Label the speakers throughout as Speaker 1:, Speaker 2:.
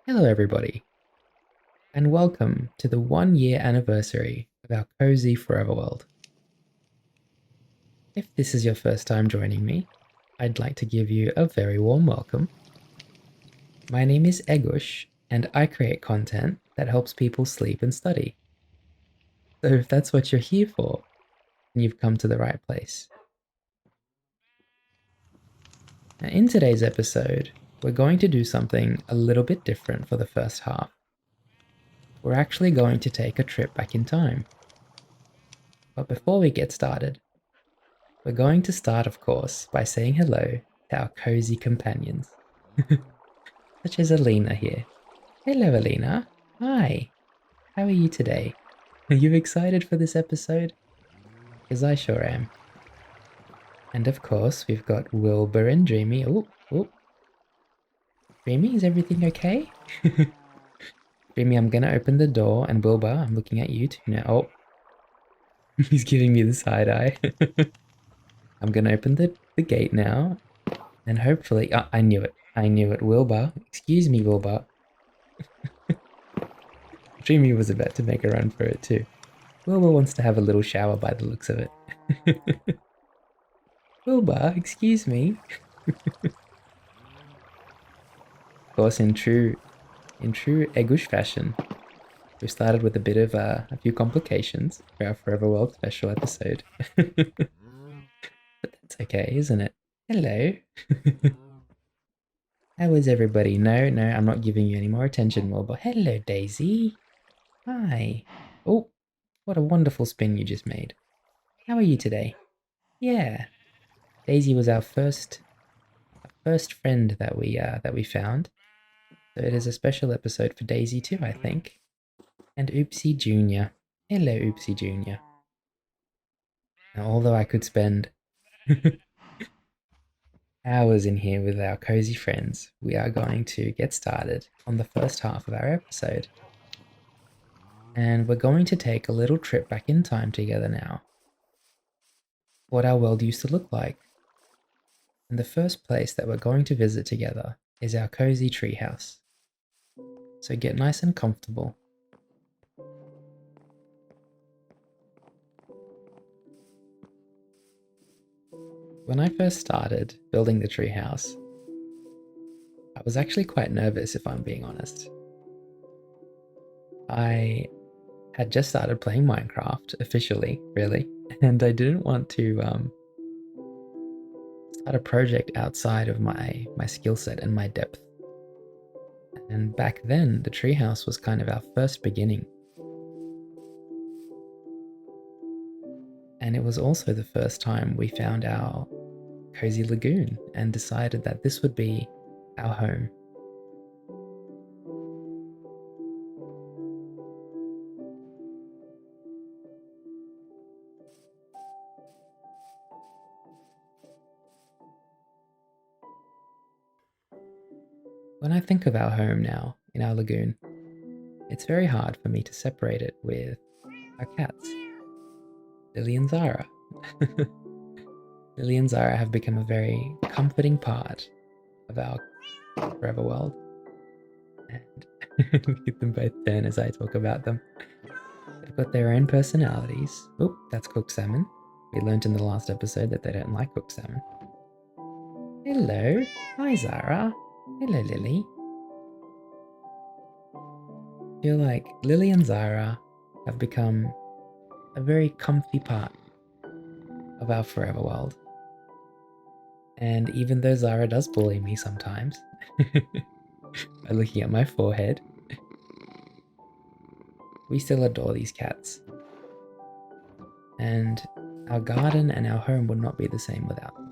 Speaker 1: Hello, everybody, and welcome to the 1 year anniversary of our cozy forever world. If this is your first time joining me, I'd like to give you a very warm welcome. My name is Egush, and I create content that helps people sleep and study. So if that's what you're here for, then you've come to the right place. Now, in today's episode, we're going to do something a little bit different for the first half. We're actually going to take a trip back in time. But before we get started, we're going to start, of course, by saying hello to our cozy companions, such as Olina here. Hello, Olina. Hi. How are you today? Are you excited for this episode? Because I sure am. And of course, we've got Wilbur and Dreamy. Oh, oh. Dreamy, is everything okay? Dreamy, I'm gonna open the door, and Wilbur, I'm looking at you too now. Oh, he's giving me the side eye. I'm gonna open the gate now, and hopefully, I knew it. I knew it. Wilbur, excuse me, Wilbur. Dreamy was about to make a run for it too. Wilbur wants to have a little shower by the looks of it. Wilbur, excuse me. Of course, in true Egush fashion, we started with a bit of a few complications for our Forever World special episode. But that's okay, isn't it? Hello. How is everybody? No, no, I'm not giving you any more attention, Wilbur. Hello, Daisy. Hi. Oh, what a wonderful spin you just made. How are you today? Yeah. Daisy was our first friend that we found. So it is a special episode for Daisy too, I think. And Oopsie Jr. Hello, Oopsie Jr. Now, although I could spend hours in here with our cozy friends, we are going to get started on the first half of our episode. And we're going to take a little trip back in time together now. What our world used to look like. And the first place that we're going to visit together is our cozy treehouse. So get nice and comfortable. When I first started building the treehouse, I was actually quite nervous, if I'm being honest. I had just started playing Minecraft officially, really, and I didn't want to start a project outside of my skill set and my depth. And back then, the treehouse was kind of our first beginning. And it was also the first time we found our cozy lagoon and decided that this would be our home. When I think of our home now in our lagoon, it's very hard for me to separate it with our cats, Lily and Zara. Lily and Zara have become a very comforting part of our forever world. And look at them both turn as I talk about them. They've got their own personalities. Oh, that's cooked salmon. We learned in the last episode that they don't like cooked salmon. Hello. Hi, Zara. Hello, Lily. I feel like Lily and Zara have become a very comfy part of our forever world. And even though Zara does bully me sometimes by looking at my forehead, we still adore these cats. And our garden and our home would not be the same without them.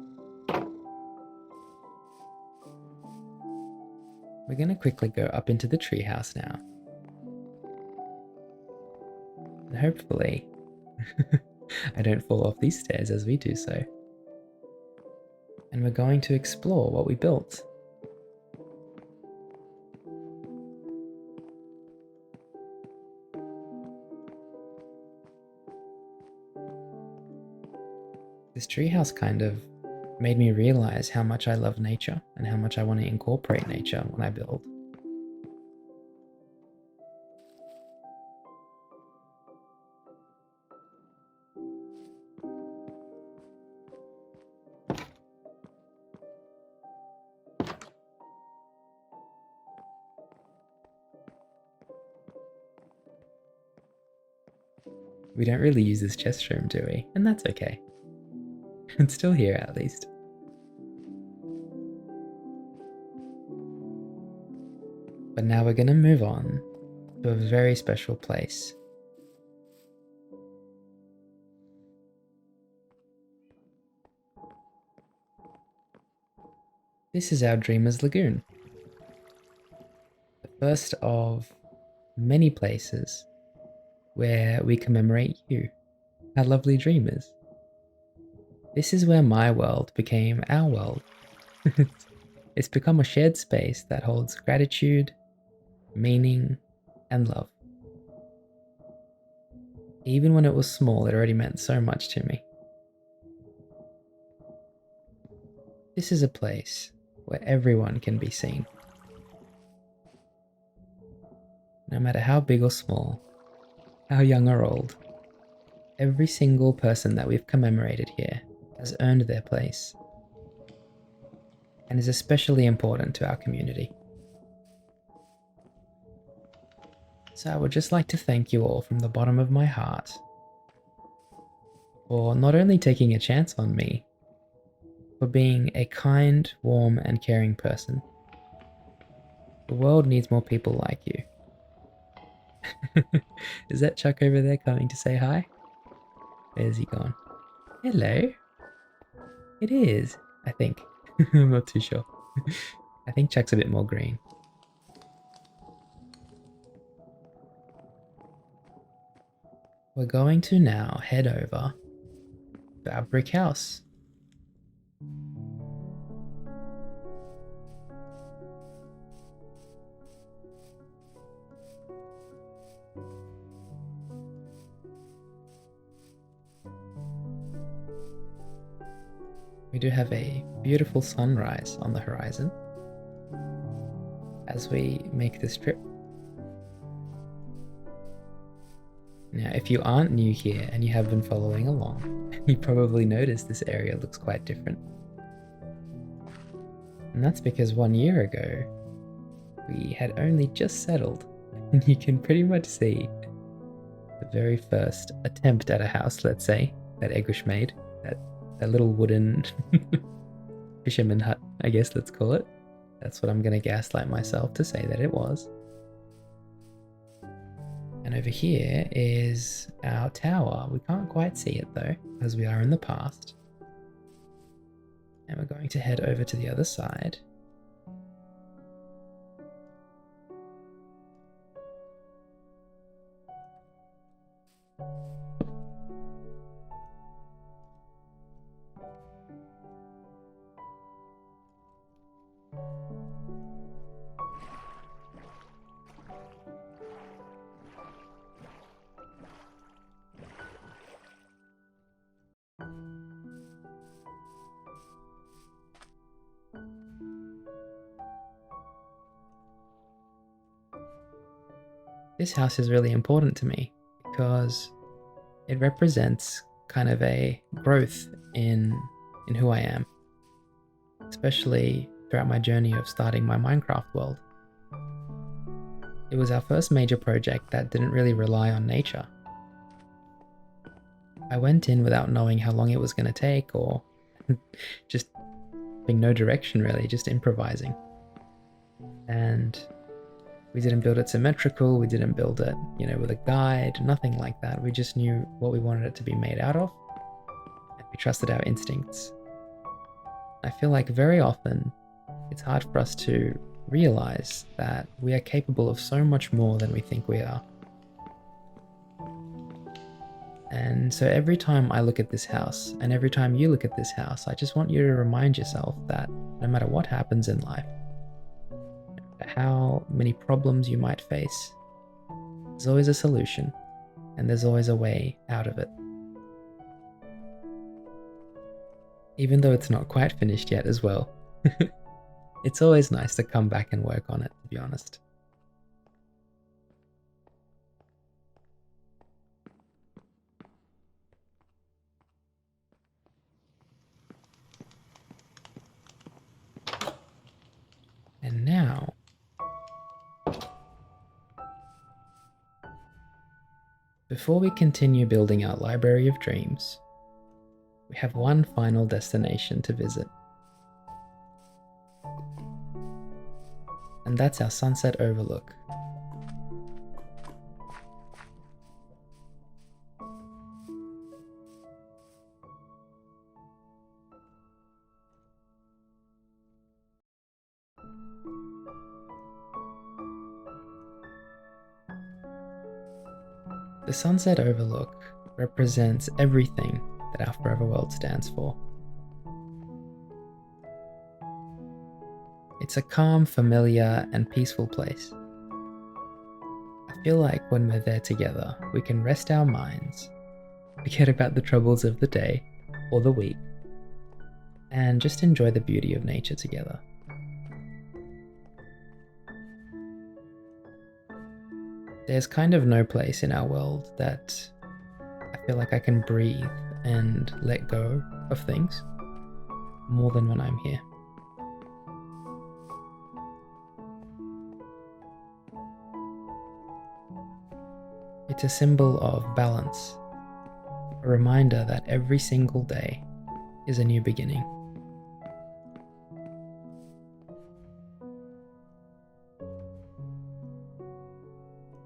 Speaker 1: We're going to quickly go up into the treehouse now. And hopefully, I don't fall off these stairs as we do so. And we're going to explore what we built. This treehouse kind of made me realize how much I love nature and how much I want to incorporate nature when I build. We don't really use this chest room, do we? And that's okay. It's still here at least. But now we're gonna move on to a very special place. This is our Dreamer's Lagoon. The first of many places where we commemorate you, our lovely dreamers. This is where my world became our world. It's become a shared space that holds gratitude, meaning, and love. Even when it was small, it already meant so much to me. This is a place where everyone can be seen. No matter how big or small, how young or old, every single person that we've commemorated here has earned their place and is especially important to our community. So I would just like to thank you all from the bottom of my heart for not only taking a chance on me, for being a kind, warm, and caring person. The world needs more people like you. Is that Chuck over there coming to say hi? Where's he gone? Hello? It is, I think. I'm not too sure. I think Chuck's a bit more green. We're going to now head over to our brick house. We do have a beautiful sunrise on the horizon as we make this trip. Now, if you aren't new here and you have been following along, you probably noticed this area looks quite different. And that's because 1 year ago, we had only just settled, and you can pretty much see the very first attempt at a house, let's say, that Egush made. That little wooden fisherman hut, I guess let's call it. That's what I'm going to gaslight myself to say that it was. And over here is our tower. We can't quite see it though, as we are in the past. And we're going to head over to the other side. This house is really important to me because it represents kind of a growth in who I am, especially throughout my journey of starting my Minecraft world. It was our first major project that didn't really rely on nature. I went in without knowing how long it was going to take, or just having no direction really, just improvising. And we didn't build it symmetrical, we didn't build it, with a guide, nothing like that. We just knew what we wanted it to be made out of, and we trusted our instincts. I feel like very often it's hard for us to realize that we are capable of so much more than we think we are. And so every time I look at this house, and every time you look at this house, I just want you to remind yourself that no matter what happens in life, how many problems you might face, there's always a solution, and there's always a way out of it. Even though it's not quite finished yet as well. It's always nice to come back and work on it, to be honest. And now, Before we continue building our library of dreams, we have one final destination to visit. And that's our sunset overlook. The sunset overlook represents everything that our forever world stands for. It's a calm, familiar, and peaceful place. I feel like when we're there together, we can rest our minds, forget about the troubles of the day or the week, and just enjoy the beauty of nature together. There's kind of no place in our world that I feel like I can breathe and let go of things more than when I'm here. It's a symbol of balance, a reminder that every single day is a new beginning.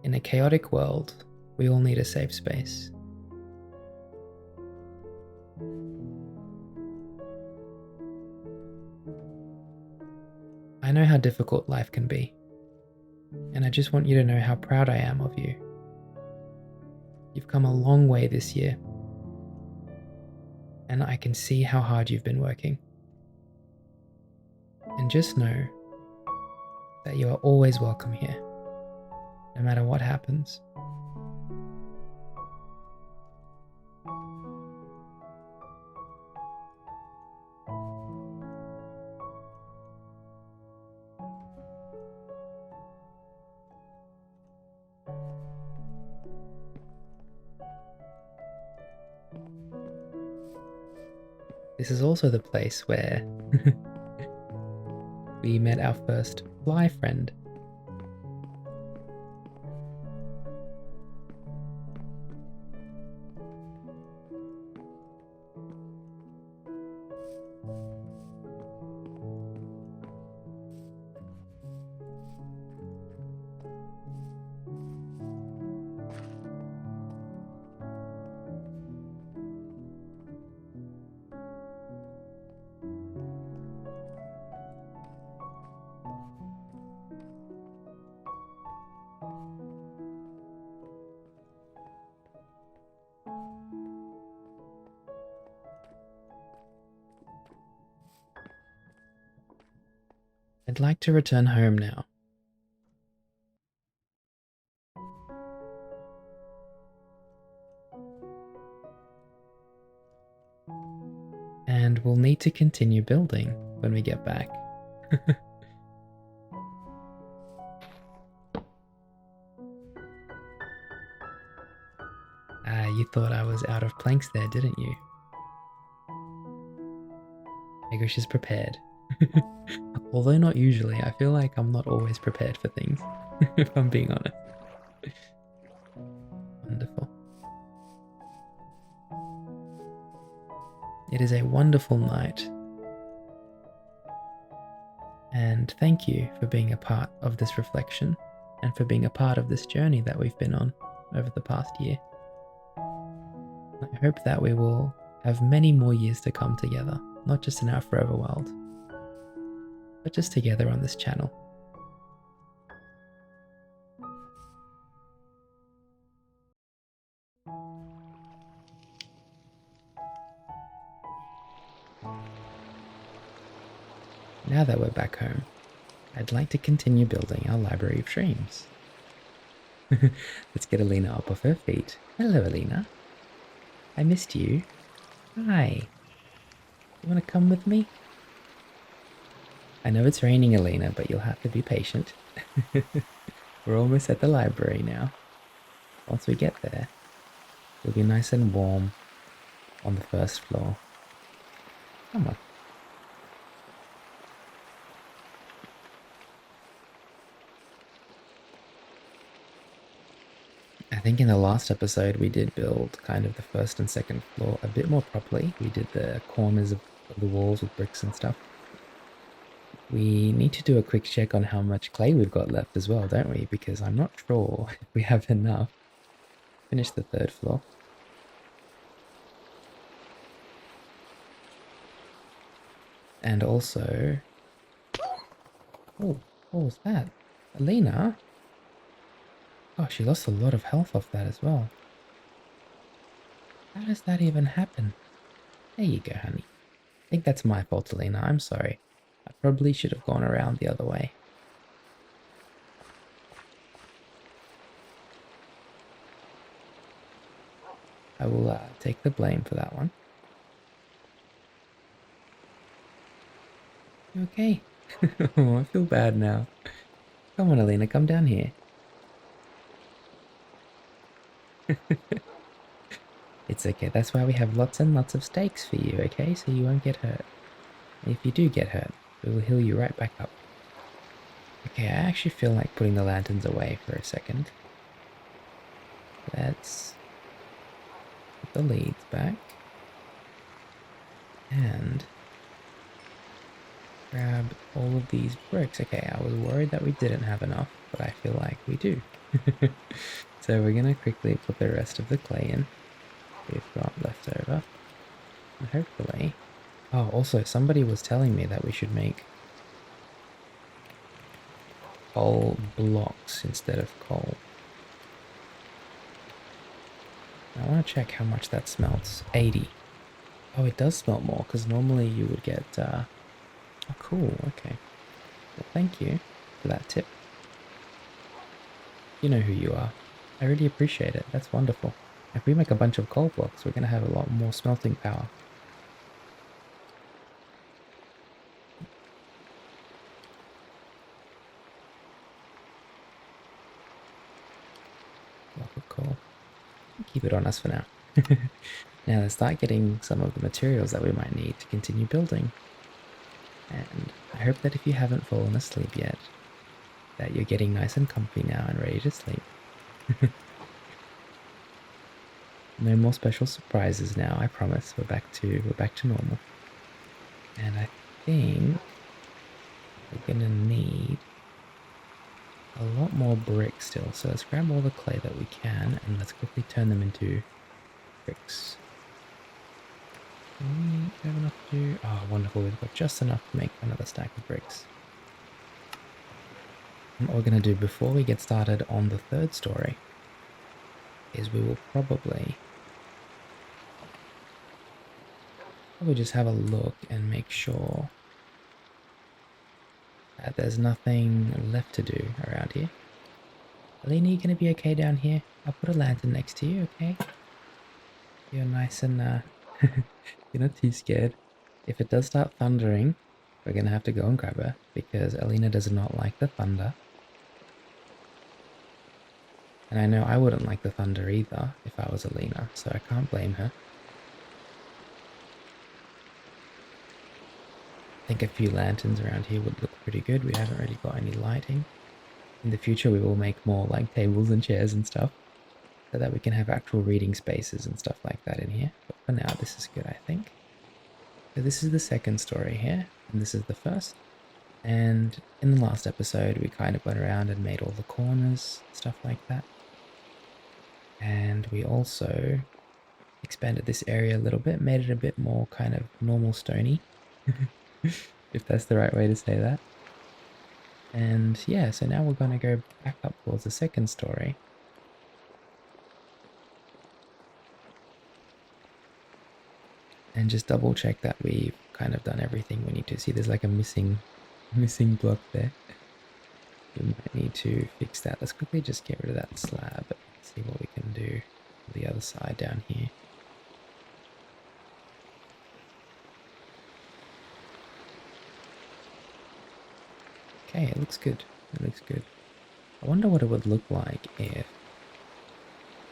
Speaker 1: In a chaotic world, we all need a safe space. I know how difficult life can be, and I just want you to know how proud I am of you. You've come a long way this year, and I can see how hard you've been working. And just know that you are always welcome here, no matter what happens. This is also the place where we met our first fly friend. I'd like to return home now. And we'll need to continue building when we get back. You thought I was out of planks there, didn't you? Egush is prepared. Although not usually, I feel like I'm not always prepared for things, if I'm being honest. Wonderful. It is a wonderful night. And thank you for being a part of this reflection and for being a part of this journey that we've been on over the past year. I hope that we will have many more years to come together, not just in our forever world, but just together on this channel. Now that we're back home, I'd like to continue building our library of dreams. Let's get Olina up off her feet. Hello, Olina. I missed you. Hi. You want to come with me? I know it's raining, Olina, but you'll have to be patient. We're almost at the library now. Once we get there, it'll be nice and warm on the first floor. Come on. think in the last episode we did build kind of the first and second floor a bit more properly. We did the corners of the walls with bricks and stuff. We need to do a quick check on how much clay we've got left as well, don't we? Because I'm not sure if we have enough. Finish the third floor. And also... Oh, what was that? Olina? Oh, she lost a lot of health off that as well. How does that even happen? There you go, honey. I think that's my fault, Olina. I'm sorry. I probably should have gone around the other way. I will take the blame for that one. You okay? Oh, I feel bad now. Come on, Olina, come down here. It's okay, that's why we have lots and lots of stakes for you, okay? So you won't get hurt. And if you do get hurt, we will heal you right back up. Okay, I actually feel like putting the lanterns away for a second. Let's put the leads back. And grab all of these bricks. Okay, I was worried that we didn't have enough, but I feel like we do. So we're gonna quickly put the rest of the clay in we've got left over. And hopefully... Oh, also, somebody was telling me that we should make coal blocks instead of coal. I want to check how much that smelts. 80. Oh, it does smelt more, because normally you would get... Oh, cool, okay. Well, thank you for that tip. You know who you are. I really appreciate it. That's wonderful. If we make a bunch of coal blocks, we're going to have a lot more smelting power. Block of coal. Keep it on us for now. Now let's start getting some of the materials that we might need to continue building. And I hope that if you haven't fallen asleep yet, that you're getting nice and comfy now and ready to sleep. No more special surprises now, I promise. We're back to normal. And I think we're gonna need a lot more bricks still. So let's grab all the clay that we can and let's quickly turn them into bricks. Do we have enough to do? Oh, wonderful. We've got just enough to make another stack of bricks. And what we're going to do before we get started on the third story is we will probably just have a look and make sure that there's nothing left to do around here. Olina, you going to be okay down here? I'll put a lantern next to you, okay? You're nice and you're not too scared. If it does start thundering, we're going to have to go and grab her because Olina does not like the thunder. And I know I wouldn't like the thunder either if I was Olina, so I can't blame her. I think a few lanterns around here would look pretty good. We haven't really got any lighting. In the future we will make more like tables and chairs and stuff so that we can have actual reading spaces and stuff like that in here. But for now this is good, I think. So this is the second story here, and this is the first. And in the last episode we kind of went around and made all the corners, stuff like that. And we also expanded this area a little bit, made it a bit more kind of normal stony, if that's the right way to say that. And yeah, so now we're going to go back up towards the second story. And just double check that we've kind of done everything we need to. See, there's like a missing block there. We might need to fix that. Let's quickly just get rid of that slab. See what we can do on the other side down here. Okay, it looks good. It looks good. I wonder what it would look like if...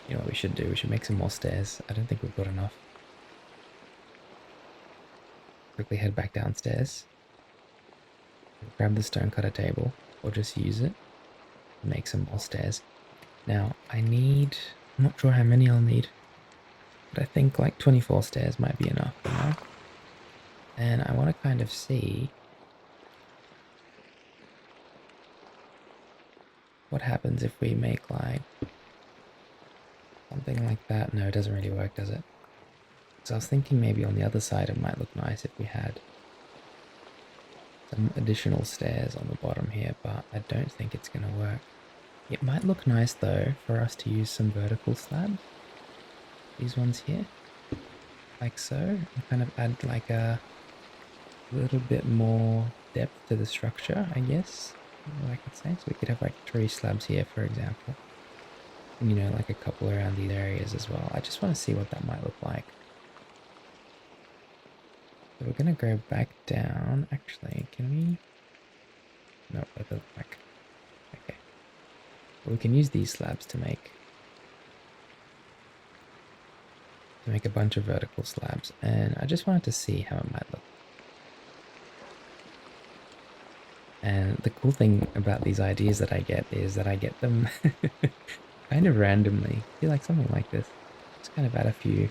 Speaker 1: You know what we should do? We should make some more stairs. I don't think we've got enough. Quickly head back downstairs. Grab the stone cutter table, or just use it. Make some more stairs. Now, I need I'm not sure how many I'll need, but I think like 24 stairs might be enough for now. And I want to kind of see what happens if we make like something like that. No, it doesn't really work, does it? So I was thinking maybe on the other side it might look nice if we had some additional stairs on the bottom here, but I don't think it's going to work. It might look nice though for us to use some vertical slabs. These ones here. Like so. And kind of add like a little bit more depth to the structure, I guess. What I could say. So we could have like 3 slabs here, for example. And you know, like a couple around these areas as well. I just want to see what that might look like. So we're going to go back down. Actually, can we? No, at the back. Okay. Well, we can use these slabs to make a bunch of vertical slabs, and I just wanted to see how it might look. And the cool thing about these ideas that I get is that I get them kind of randomly. I feel like something like this. Just kind of add a few.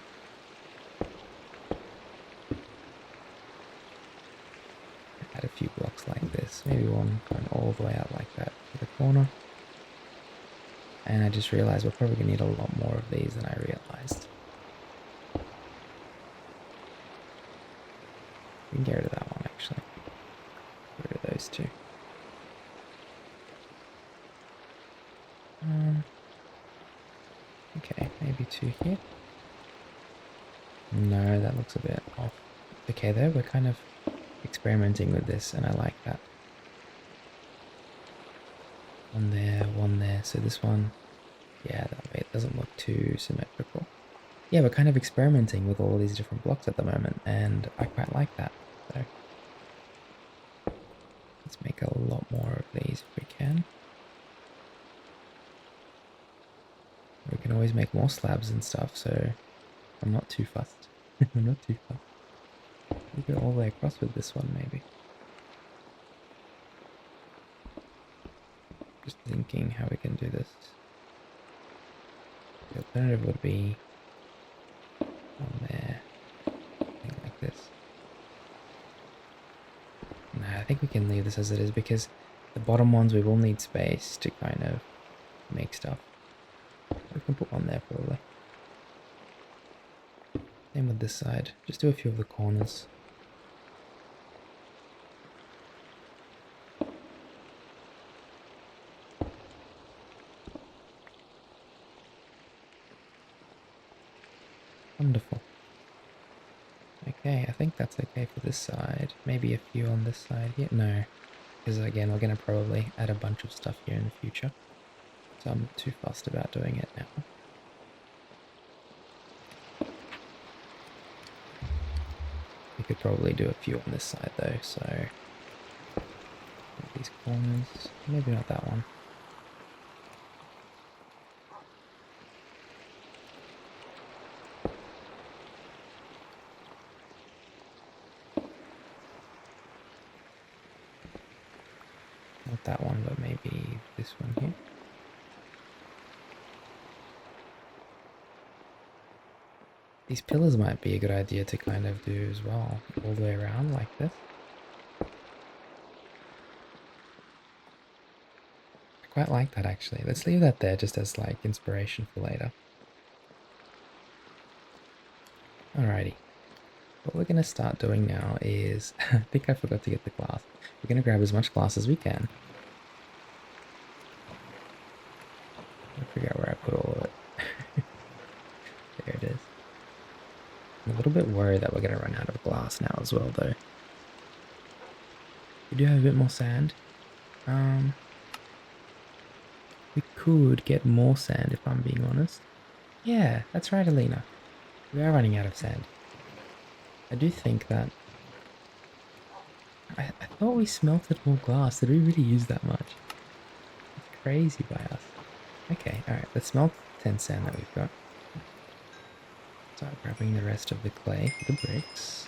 Speaker 1: Add a few blocks like this. Maybe one going all the way out like that to the corner. And I just realized we're probably going to need a lot more of these than I realized. We can get rid of that one actually. Get rid of those two. Okay, maybe 2 here. No, that looks a bit off. Okay, there we're kind of experimenting with this, and I like that. One there. So this one, yeah, that way it doesn't look too symmetrical. Yeah, we're kind of experimenting with all these different blocks at the moment, and I quite like that. So let's make a lot more of these if we can. We can always make more slabs and stuff, so I'm not too fussed. I'm not too fussed. We go all the way across with this one, maybe. Just thinking how we can do this. The alternative would be on there, something like this. No, I think we can leave this as it is because the bottom ones we will need space to kind of make stuff. We can put one there probably. Same with this side. Just do a few of the corners. Wonderful. Okay, I think that's okay for this side. Maybe a few on this side here. No, because again, we're going to probably add a bunch of stuff here in the future. So I'm not too fussed about doing it now. We could probably do a few on this side though, so these corners, maybe not that one. Not that one, but maybe this one here. These pillars might be a good idea to kind of do as well, all the way around like this. I quite like that actually. Let's leave that there just as like inspiration for later. Alrighty. What we're going to start doing now is, I think I forgot to get the glass. We're going to grab as much glass as we can. I'll figure out where I put all of it. There it is. I'm a little bit worried that we're going to run out of glass now as well though. We do have a bit more sand. We could get more sand if I'm being honest. Yeah, that's right, Olina. We are running out of sand. I do think that... I thought we smelted more glass. Did we really use that much? It's crazy by us. Okay, alright, let's smelt 10 sand that we've got. Start grabbing the rest of the clay for the bricks.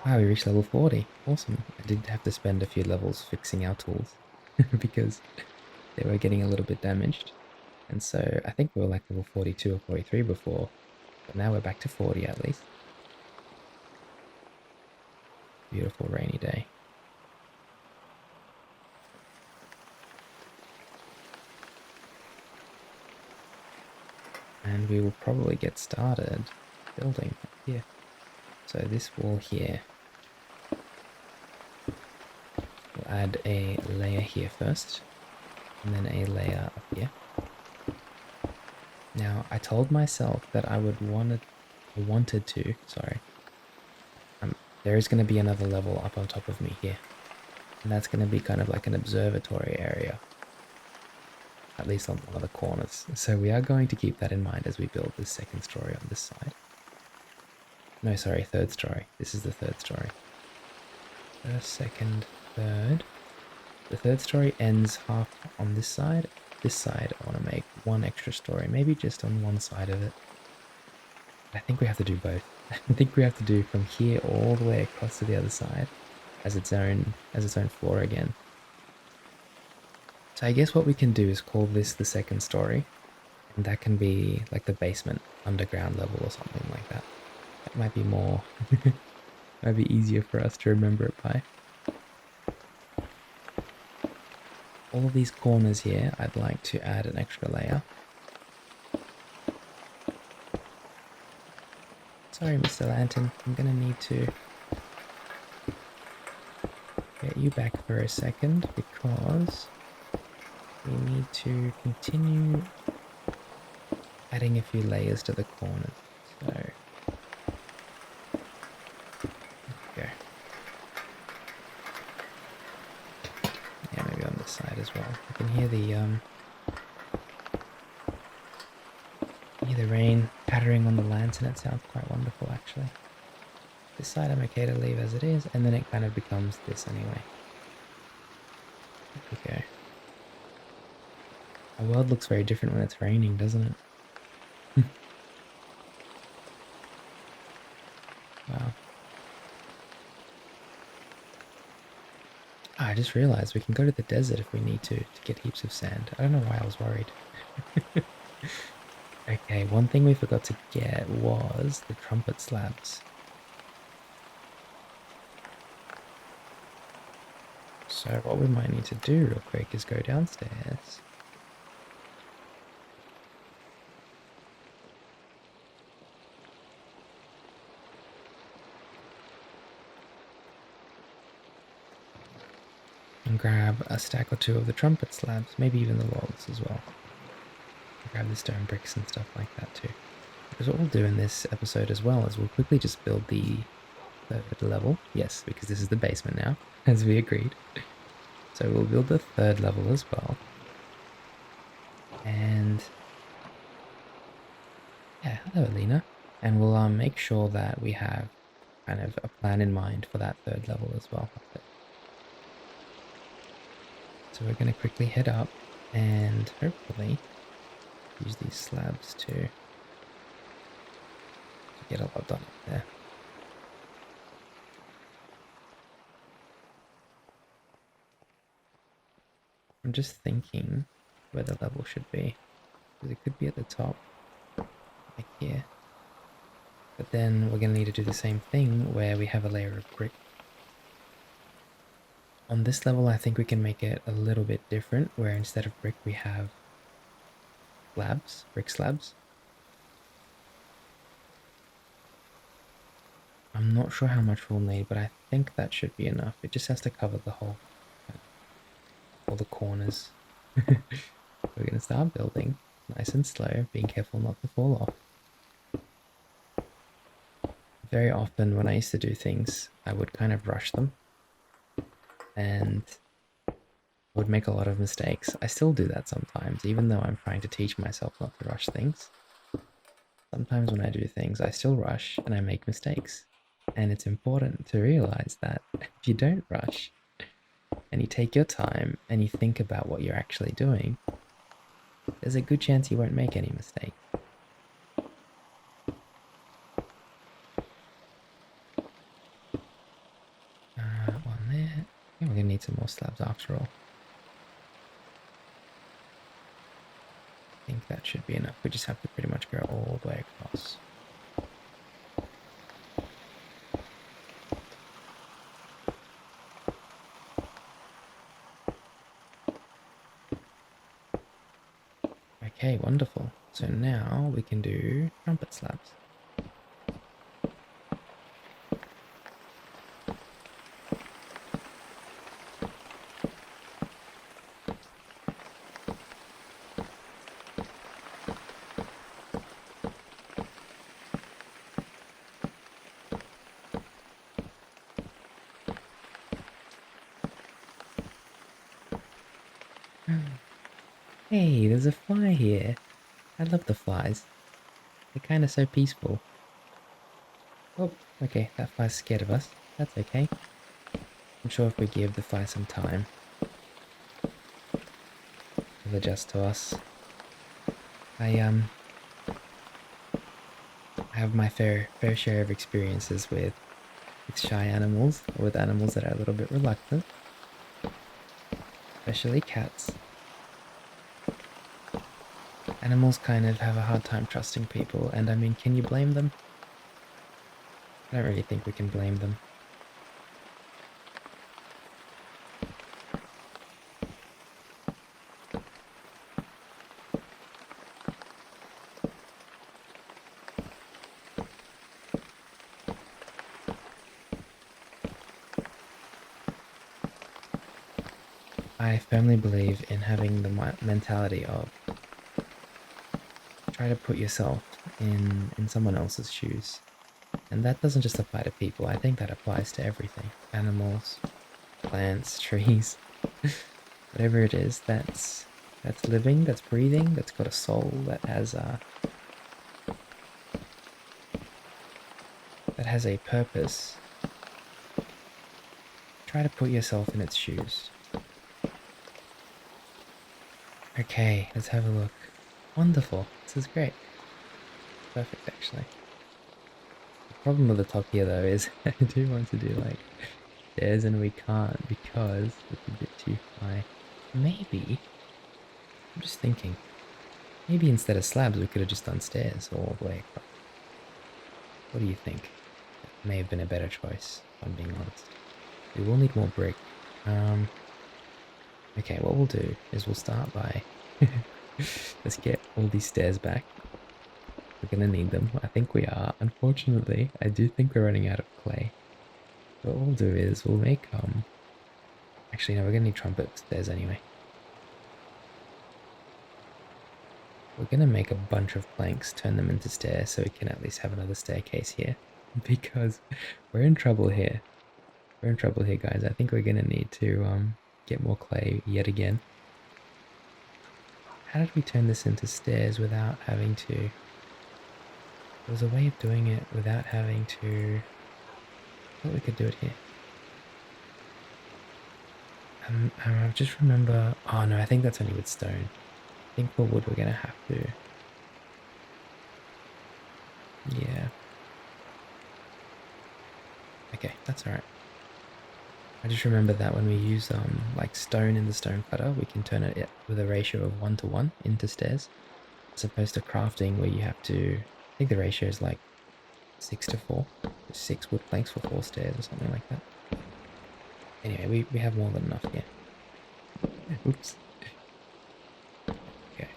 Speaker 1: Wow, we reached level 40. Awesome. I did have to spend a few levels fixing our tools because they were getting a little bit damaged. And so I think we were like level 42 or 43 before, but now we're back to 40 at least. Beautiful rainy day. And we will probably get started building up here. So this wall here, we'll add a layer here first, and then a layer up here. Now, I told myself that I wanted to, sorry. There is going to be another level up on top of me here. And that's going to be kind of like an observatory area. At least on one of the corners. So we are going to keep that in mind as we build this second story on this side. No, sorry, third story. This is the third story. First, second, third. The third story ends half on this side. This side, I want to make one extra story, maybe just on one side of it. I think we have to do both. I think we have to do from here all the way across to the other side as its own floor again. So I guess what we can do is call this the second story, and that can be like the basement underground level or something like that. That might be more, might be easier for us to remember it by. All of these corners here, I'd like to add an extra layer. Sorry, Mr. Lantern, I'm gonna need to get you back for a second because we need to continue adding a few layers to the corners. So, there we go. Yeah, maybe on this side as well. I can hear the rain pattering on the lantern. It sounds quite wonderful, actually. This side I'm okay to leave as it is, and then it kind of becomes this anyway. There we go. Our world looks very different when it's raining, doesn't it? Wow. I just realized we can go to the desert if we need to get heaps of sand. I don't know why I was worried. Okay, one thing we forgot to get was the trumpet slabs. So what we might need to do real quick is go downstairs. And grab a stack or two of the trumpet slabs, maybe even the logs as well. Grab the stone bricks and stuff like that too. Because what we'll do in this episode as well is we'll quickly just build the third level. Yes, because this is the basement now, as we agreed. So we'll build the third level as well. And yeah, hello Olina. And we'll make sure that we have kind of a plan in mind for that third level as well. So we're going to quickly head up and hopefully use these slabs to get a lot done up there. I'm just thinking where the level should be, because it could be at the top, like here. But then we're going to need to do the same thing where we have a layer of brick. On this level, I think we can make it a little bit different, where instead of brick, we have slabs, brick slabs. I'm not sure how much we'll need, but I think that should be enough. It just has to cover the whole, all the corners. We're going to start building nice and slow, being careful not to fall off. Very often when I used to do things, I would kind of rush them and would make a lot of mistakes. I still do that sometimes, even though I'm trying to teach myself not to rush things. Sometimes when I do things, I still rush and I make mistakes. And it's important to realize that if you don't rush and you take your time and you think about what you're actually doing, there's a good chance you won't make any mistakes. One there. I think we're gonna need some more slabs after all. I think that should be enough. We just have to pretty much go all the way across. Okay, wonderful. So now we can do trumpet slabs. Hey, there's a fly here. I love the flies. They're kind of so peaceful. Oh, okay, that fly's scared of us. That's okay. I'm sure if we give the fly some time, it'll adjust to us. I have my fair share of experiences with shy animals, or with animals that are a little bit reluctant, especially cats. Animals kind of have a hard time trusting people, and I mean, can you blame them? I don't really think we can blame them. I firmly believe in having the mentality of try to put yourself in someone else's shoes. And that doesn't just apply to people, I think that applies to everything. Animals, plants, trees, whatever it is that's living, that's breathing, that's got a soul, that has a purpose. Try to put yourself in its shoes. Okay, let's have a look. Wonderful. This is great. Perfect, actually. The problem with the top here, though, is I do want to do, like, stairs and we can't because it's a bit too high. Maybe, I'm just thinking, maybe instead of slabs we could have just done stairs all the way across. What do you think? That may have been a better choice, if I'm being honest. We will need more brick. Okay, what we'll do is we'll start by... Let's get all these stairs back. We're gonna need them. I think we are. Unfortunately, I do think we're running out of clay. What we'll do is we'll make, actually, no, we're gonna need trumpet stairs anyway. We're gonna make a bunch of planks, turn them into stairs so we can at least have another staircase here. Because we're in trouble here. We're in trouble here, guys. I think we're gonna need to, get more clay yet again. How did we turn this into stairs without having to... There was a way of doing it without having to... I thought we could do it here. I just remember... Oh no, I think that's only with stone. I think for wood we're gonna have to... Yeah. Okay, that's alright. I just remember that when we use like stone in the stone cutter, we can turn it with a ratio of 1:1 into stairs, as opposed to crafting where you have to... I think the ratio is like 6:4. 6 wood planks for 4 stairs or something like that. Anyway, we have more than enough here. Oops. Okay.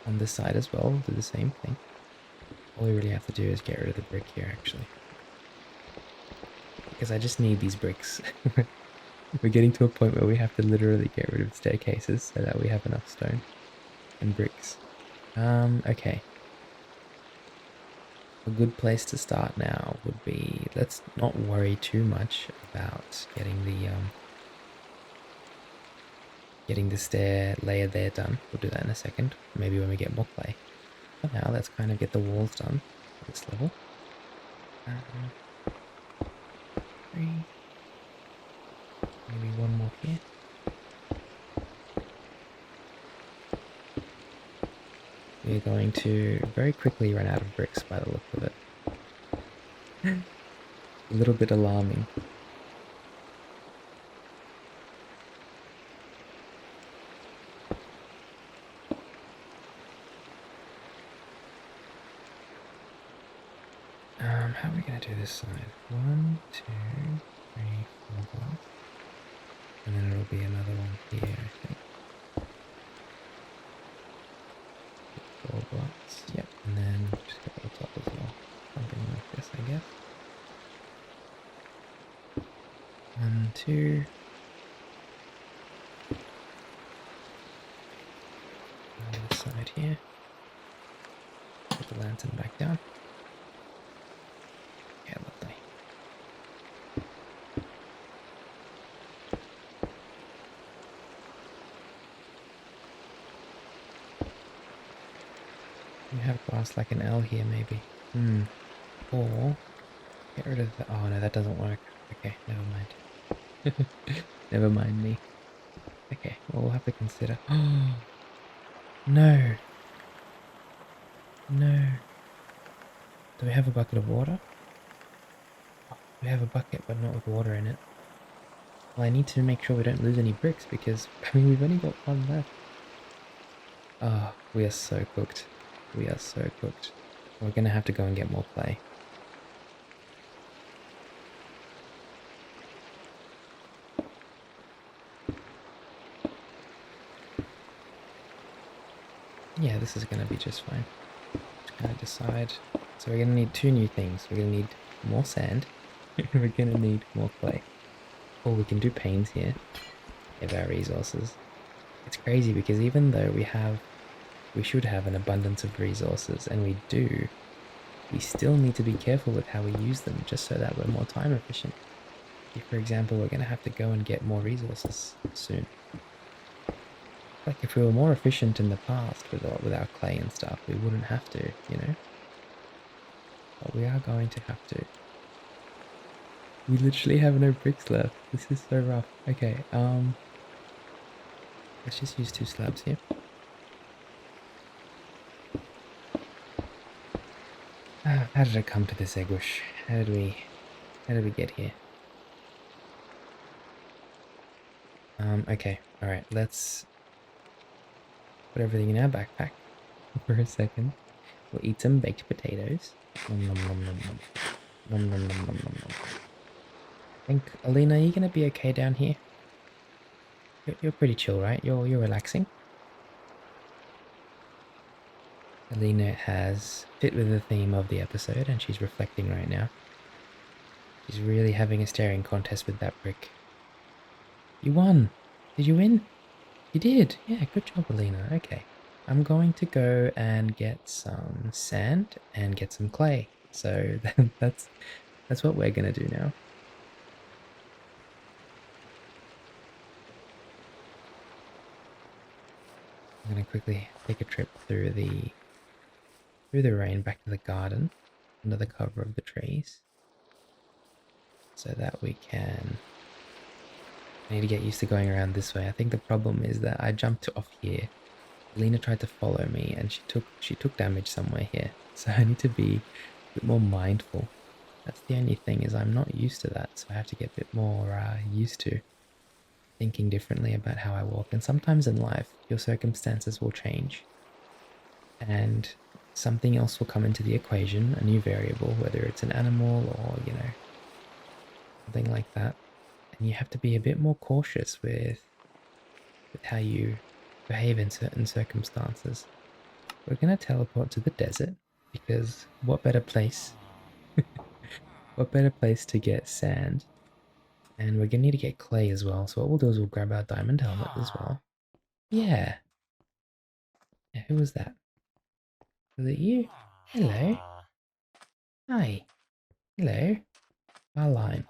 Speaker 1: On this side as well, we'll do the same thing. All we really have to do is get rid of the brick here, actually. Because I just need these bricks. We're getting to a point where we have to literally get rid of staircases so that we have enough stone and bricks. Okay. A good place to start now would be, let's not worry too much about getting the stair layer there done. We'll do that in a second, maybe when we get more clay. For now, let's kind of get the walls done at this level. 3. Maybe one more here. We're going to very quickly run out of bricks by the look of it. A little bit alarming. How are we going to do this side? 1, 2, 3, 4 blocks. And then it'll be another one here, I think. 4 blocks. Yep. And then just go to the top as well. Something like this, I guess. 1, 2. On this side here. Put the lantern back down. Yeah, lovely. You have glass like an L here, maybe. Or get rid of the. Oh no, that doesn't work. Okay, never mind. Never mind me. Okay, well, we'll have to consider. Oh no, no. Do we have a bucket of water? Oh, we have a bucket, but not with water in it. Well, I need to make sure we don't lose any bricks because I mean we've only got one left. Oh, we are so cooked. We are so cooked. We're gonna have to go and get more clay. Yeah, this is gonna be just fine. Just gonna decide. So we're gonna need 2 new things. We're gonna need more sand. We're gonna need more clay. Or we can do panes here. Of our resources. It's crazy because even though we should have an abundance of resources, and we do, we still need to be careful with how we use them just so that we're more time efficient. If, for example, we're going to have to go and get more resources soon. Like if we were more efficient in the past with our clay and stuff, we wouldn't have to, you know? But we are going to have to. We literally have no bricks left. This is so rough. Okay, let's just use 2 slabs here. How did I come to this, Egush? How did we get here? Okay, alright, let's put everything in our backpack for a second. We'll eat some baked potatoes. Nom nom nom nom nom. Nom nom nom nom nom nom. I think, Olina, are you gonna be okay down here? You're pretty chill, right? You're relaxing. Olina has fit with the theme of the episode and she's reflecting right now. She's really having a staring contest with that brick. You won! Did you win? You did! Yeah, good job, Olina. Okay. I'm going to go and get some sand and get some clay. So that's what we're gonna do now. I'm gonna quickly take a trip through the rain back to the garden under the cover of the trees so that we can. I need to get used to going around this way. I think the problem is that I jumped off here. Lena tried to follow me and she took damage somewhere here. So I need to be a bit more mindful. That's the only thing, is I'm not used to that, so I have to get a bit more used to thinking differently about how I walk. And sometimes in life, your circumstances will change and something else will come into the equation, a new variable, whether it's an animal or, you know, something like that. And you have to be a bit more cautious with how you behave in certain circumstances. We're going to teleport to the desert because what better place to get sand? And we're going to need to get clay as well. So what we'll do is we'll grab our diamond helmet as well. Yeah. Yeah, who was that? Was it you? Hello. Hi. Hello. Our line.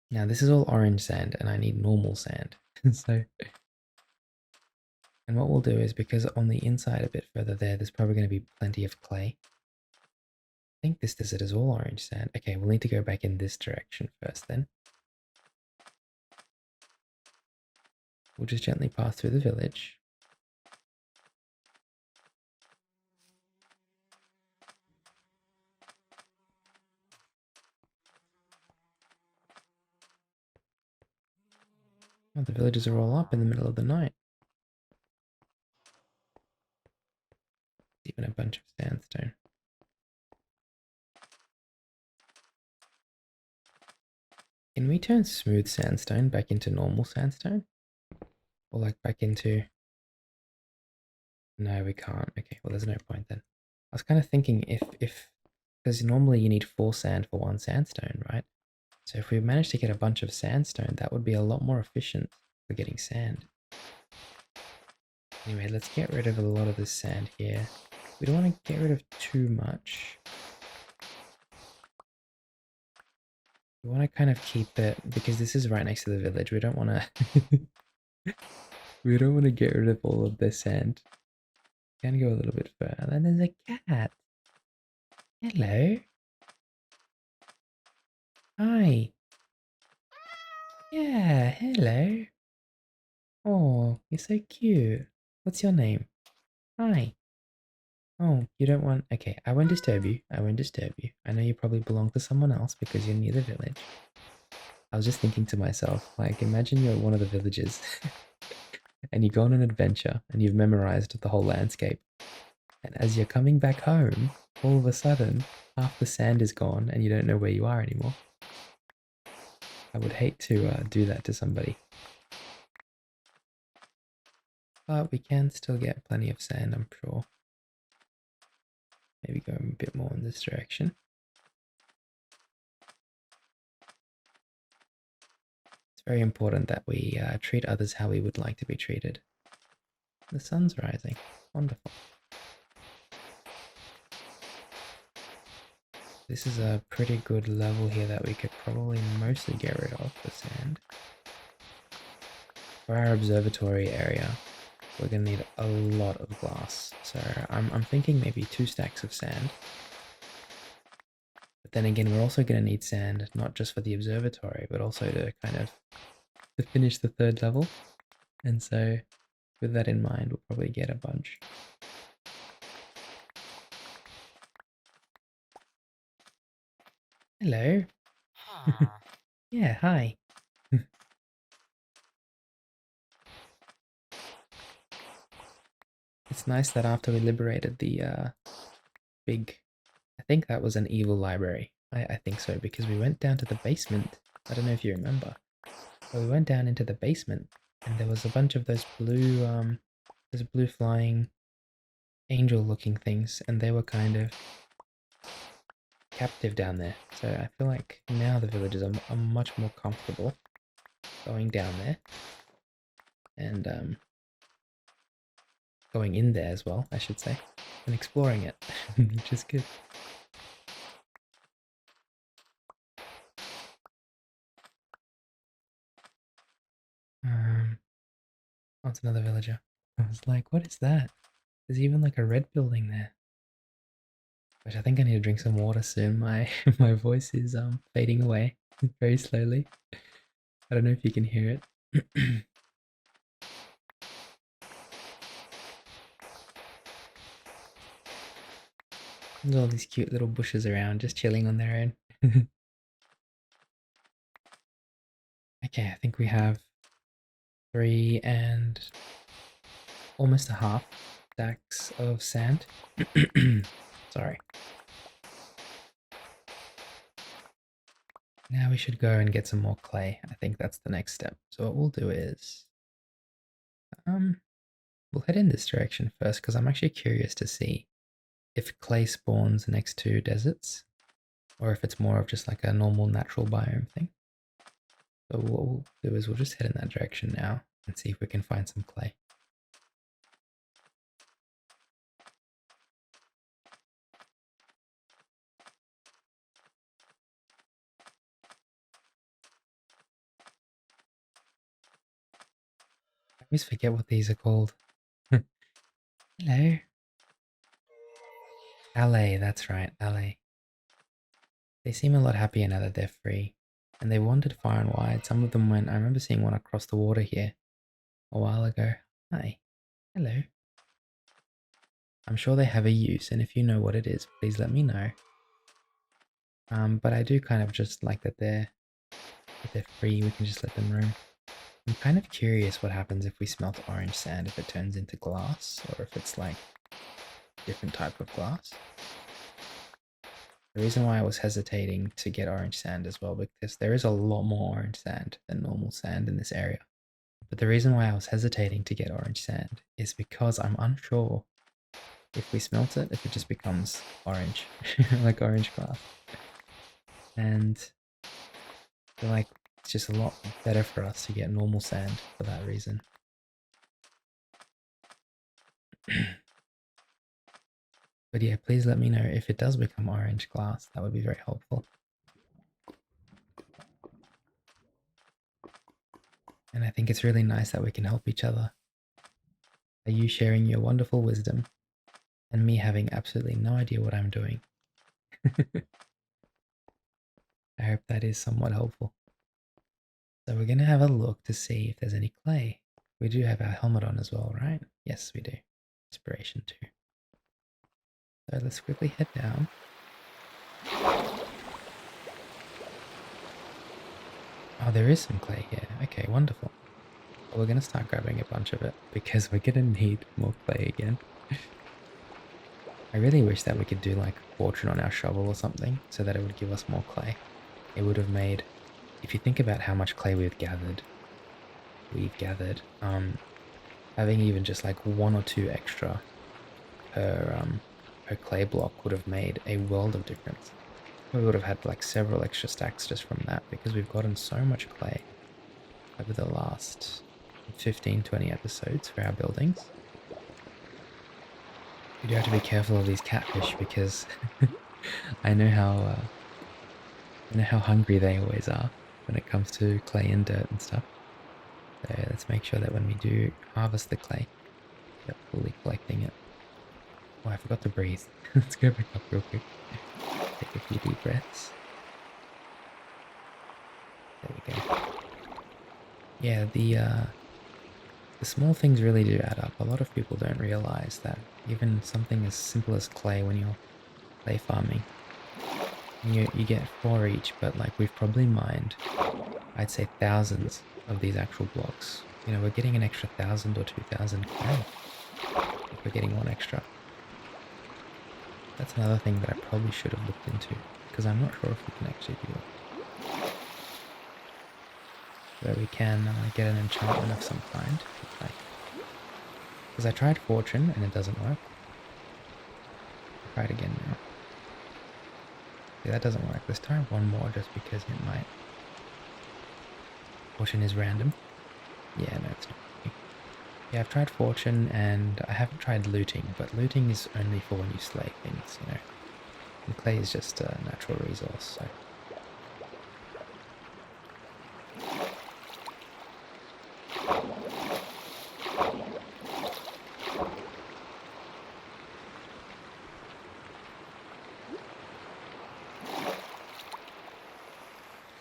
Speaker 1: Now this is all orange sand and I need normal sand. So, and what we'll do is, because on the inside a bit further there's probably going to be plenty of clay. I think this desert is all orange sand. Okay, we'll need to go back in this direction first then. We'll just gently pass through the village. Oh, the villages are all up in the middle of the night. Even a bunch of sandstone. Can we turn smooth sandstone back into normal sandstone? Or like back into... No, we can't. Okay, well there's no point then. I was kind of thinking if because normally you need 4 sand for 1 sandstone, right? So if we managed to get a bunch of sandstone, that would be a lot more efficient for getting sand. Anyway, let's get rid of a lot of this sand here. We don't want to get rid of too much. We want to kind of keep it, because this is right next to the village. We don't want to... we don't want to get rid of all of the sand. Can go a little bit further. And there's a cat. Hello. Hi. Yeah, hello. Oh, you're so cute. What's your name? Hi. Oh, you don't want... Okay, I won't disturb you. I won't disturb you. I know you probably belong to someone else because you're near the village. I was just thinking to myself, like, imagine you're one of the villagers and you go on an adventure and you've memorized the whole landscape. And as you're coming back home, all of a sudden, half the sand is gone and you don't know where you are anymore. I would hate to do that to somebody. But we can still get plenty of sand, I'm sure. Maybe go a bit more in this direction. It's very important that we treat others how we would like to be treated. The sun's rising. Wonderful. This is a pretty good level here that we could probably mostly get rid of the sand. For our observatory area, we're going to need a lot of glass. So I'm thinking maybe 2 stacks of sand. But then again, we're also going to need sand, not just for the observatory, but also to kind of to finish the 3rd level. And so with that in mind, we'll probably get a bunch. Hello. Yeah, hi. It's nice that after we liberated the big... I think that was an evil library. I think so, because we went down to the basement. I don't know if you remember. But we went down into the basement, and there was a bunch of those blue flying angel-looking things, and they were kind of captive down there. So I feel like now the villagers are much more comfortable going down there, and going in there as well, I should say, and exploring it, which is good. Oh, it's another villager. I was like, what is that? There's even like a red building there. Which I think I need to drink some water soon. My my voice is fading away very slowly. I don't know if you can hear it. There's all these cute little bushes around, just chilling on their own. Okay, I think we have 3 and almost a half stacks of sand. Sorry. Now we should go and get some more clay. I think that's the next step. So what we'll do is, we'll head in this direction first because I'm actually curious to see if clay spawns next to deserts or if it's more of just like a normal natural biome thing. So what we'll do is we'll just head in that direction now and see if we can find some clay. I always forget what these are called. Hello. Alley, that's right, alley. They seem a lot happier now that they're free. And they wandered far and wide. Some of them went, I remember seeing one across the water here a while ago. Hi. Hello. I'm sure they have a use, and if you know what it is, please let me know. But I do kind of just like that they're free, we can just let them roam. I'm kind of curious what happens if we smelt orange sand, if it turns into glass, or if it's like a different type of glass. The reason why I was hesitating to get orange sand as well, because there is a lot more orange sand than normal sand in this area. But the reason why I was hesitating to get orange sand is because I'm unsure if we smelt it, if it just becomes orange, like orange glass. And I feel like it's just a lot better for us to get normal sand for that reason. But yeah, please let me know if it does become orange glass. That would be very helpful. And I think it's really nice that we can help each other. Are you sharing your wonderful wisdom and me having absolutely no idea what I'm doing? I hope that is somewhat helpful. So we're going to have a look to see if there's any clay. We do have our helmet on as well, right? Yes, we do. Inspiration too. So let's quickly head down. Oh, there is some clay here. Okay, wonderful. Well, we're going to start grabbing a bunch of it because we're going to need more clay again. I really wish that we could do like a fortune on our shovel or something so that it would give us more clay. It would have made, if you think about how much clay we've gathered, having even just like 1 or 2 extra per clay block would have made a world of difference. We would have had like several extra stacks just from that because we've gotten so much clay over the last 15-20 episodes for our buildings. You do have to be careful of these catfish because I know how hungry they always are when it comes to clay and dirt and stuff. So let's make sure that when we do harvest the clay, we're fully collecting it. Oh, I forgot to breathe. Let's go back up real quick. Take a few deep breaths. There we go. Yeah, the small things really do add up. A lot of people don't realize that even something as simple as clay, when you're clay farming, you get 4 each, but like we've probably mined, I'd say thousands of these actual blocks. You know, we're getting an extra 1,000 or 2,000 clay if we're getting 1 extra. That's another thing that I probably should have looked into, because I'm not sure if we can actually do it. Where we can get an enchantment of some kind. Because I tried fortune and it doesn't work. I'll try it again now. Yeah, that doesn't work. Let's try 1 more just because it might. Fortune is random. Yeah, no, it's not. Yeah, I've tried fortune and I haven't tried looting, but looting is only for when you slay things, you know. And clay is just a natural resource, so.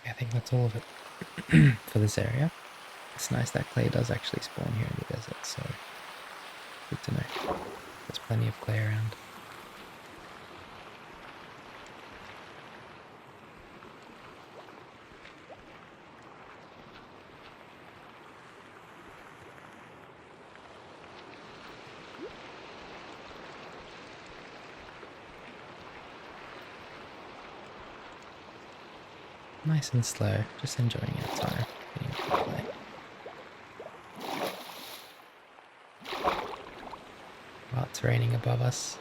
Speaker 1: I think that's all of it for this area. It's nice that clay does actually spawn here in the desert, so good to know. There's plenty of clay around. Nice and slow, just enjoying our time. Well, it's raining above us.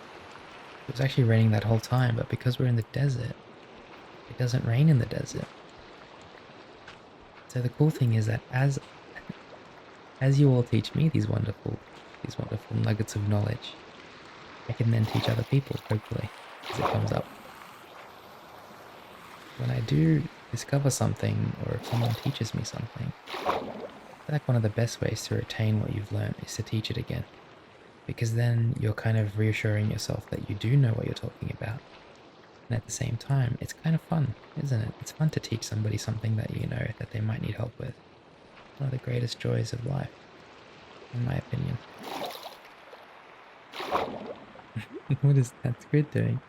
Speaker 1: It was actually raining that whole time, but because we're in the desert, it doesn't rain in the desert. So the cool thing is that as you all teach me these wonderful nuggets of knowledge, I can then teach other people, hopefully, as it comes up. When I do discover something, or if someone teaches me something, I feel like one of the best ways to retain what you've learned is to teach it again. Because then you're kind of reassuring yourself that you do know what you're talking about. And at the same time, it's kind of fun, isn't it? It's fun to teach somebody something that you know that they might need help with. One of the greatest joys of life, in my opinion. What is that squid doing?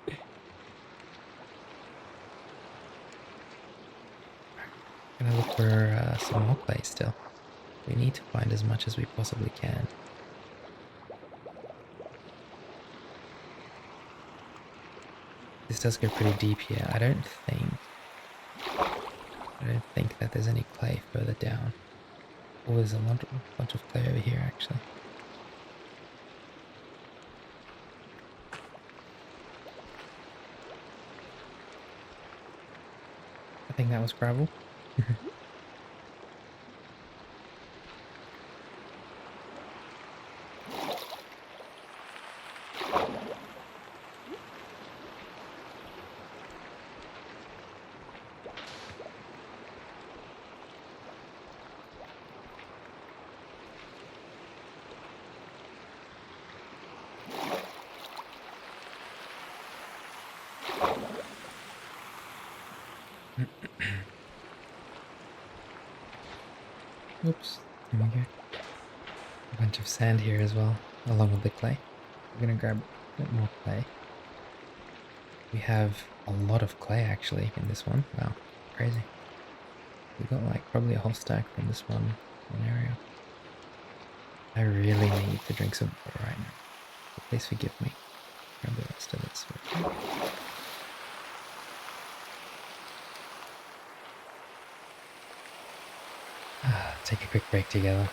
Speaker 1: Gonna look for some more clay still. We need to find as much as we possibly can. This does go pretty deep here. I don't think that there's any clay further down. Oh, there's a bunch of clay over here actually. I think that was gravel. Oops, there we go. A bunch of sand here as well, along with the clay. We're gonna grab a bit more clay. We have a lot of clay actually in this one. Wow, crazy. We got like probably a whole stack from this one area. I really need to drink some water right now. So please forgive me. Grab the rest of this. Take a quick break together.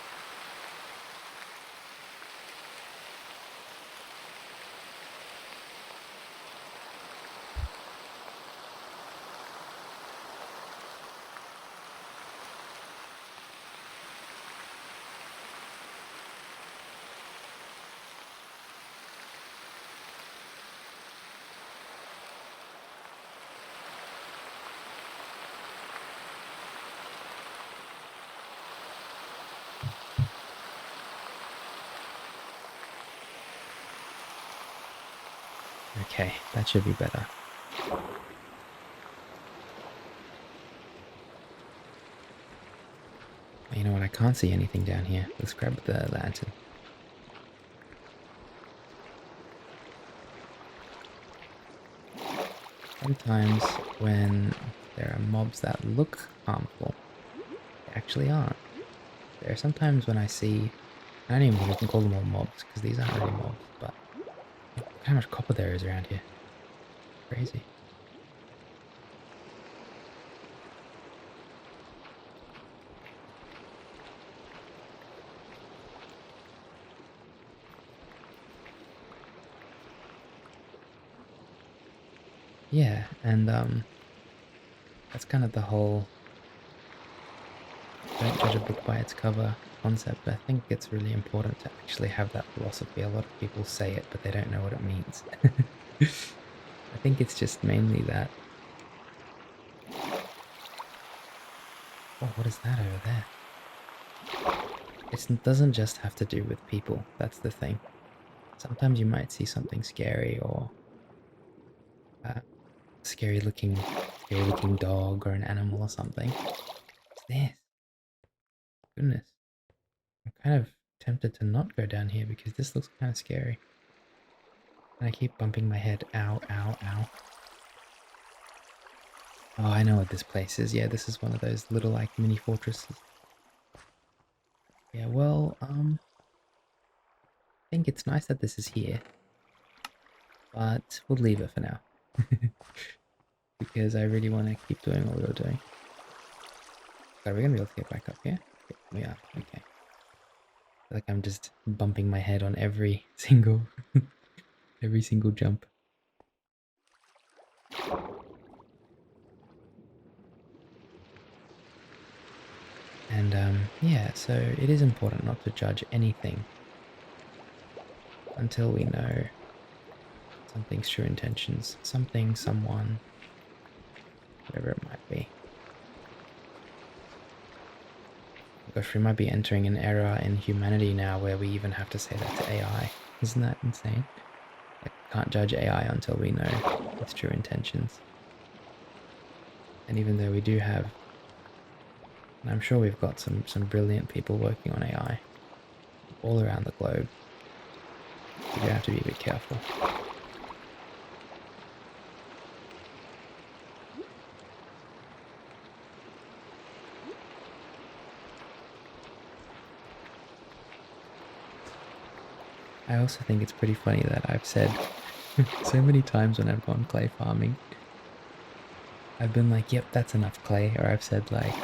Speaker 1: Okay, that should be better. You know what, I can't see anything down here. Let's grab the lantern. Sometimes when there are mobs that look harmful, they actually aren't. There are sometimes when I see, I don't even think we can call them all mobs, because these aren't really mobs, but look how much copper there is around here. Crazy. Yeah, and that's kind of the whole don't judge a book by its cover concept, but I think it's really important to actually have that philosophy. A lot of people say it, but they don't know what it means. I think it's just mainly that. Oh, what is that over there? It doesn't just have to do with people, that's the thing. Sometimes you might see something scary or uh, scary looking dog or an animal or something. What's this? Goodness. I'm kind of tempted to not go down here because this looks kind of scary. And I keep bumping my head. Ow, ow, ow. Oh, I know what this place is. Yeah, this is one of those little like mini fortresses. Yeah, well, I think it's nice that this is here. But we'll leave it for now. Because I really want to keep doing what we were doing. Are we gonna be able to get back up here? Yeah, we are. Okay. Like I'm just bumping my head on every single jump. And yeah, so it is important not to judge anything until we know something's true intentions, something, someone, whatever it might be. Gosh, we might be entering an era in humanity now where we even have to say that to AI. Isn't that insane? Like, we can't judge AI until we know its true intentions. And even though we do have, and I'm sure we've got some brilliant people working on AI all around the globe, we do have to be a bit careful. I also think it's pretty funny that I've said So many times when I've gone clay farming, I've been like, yep, that's enough clay. Or I've said like,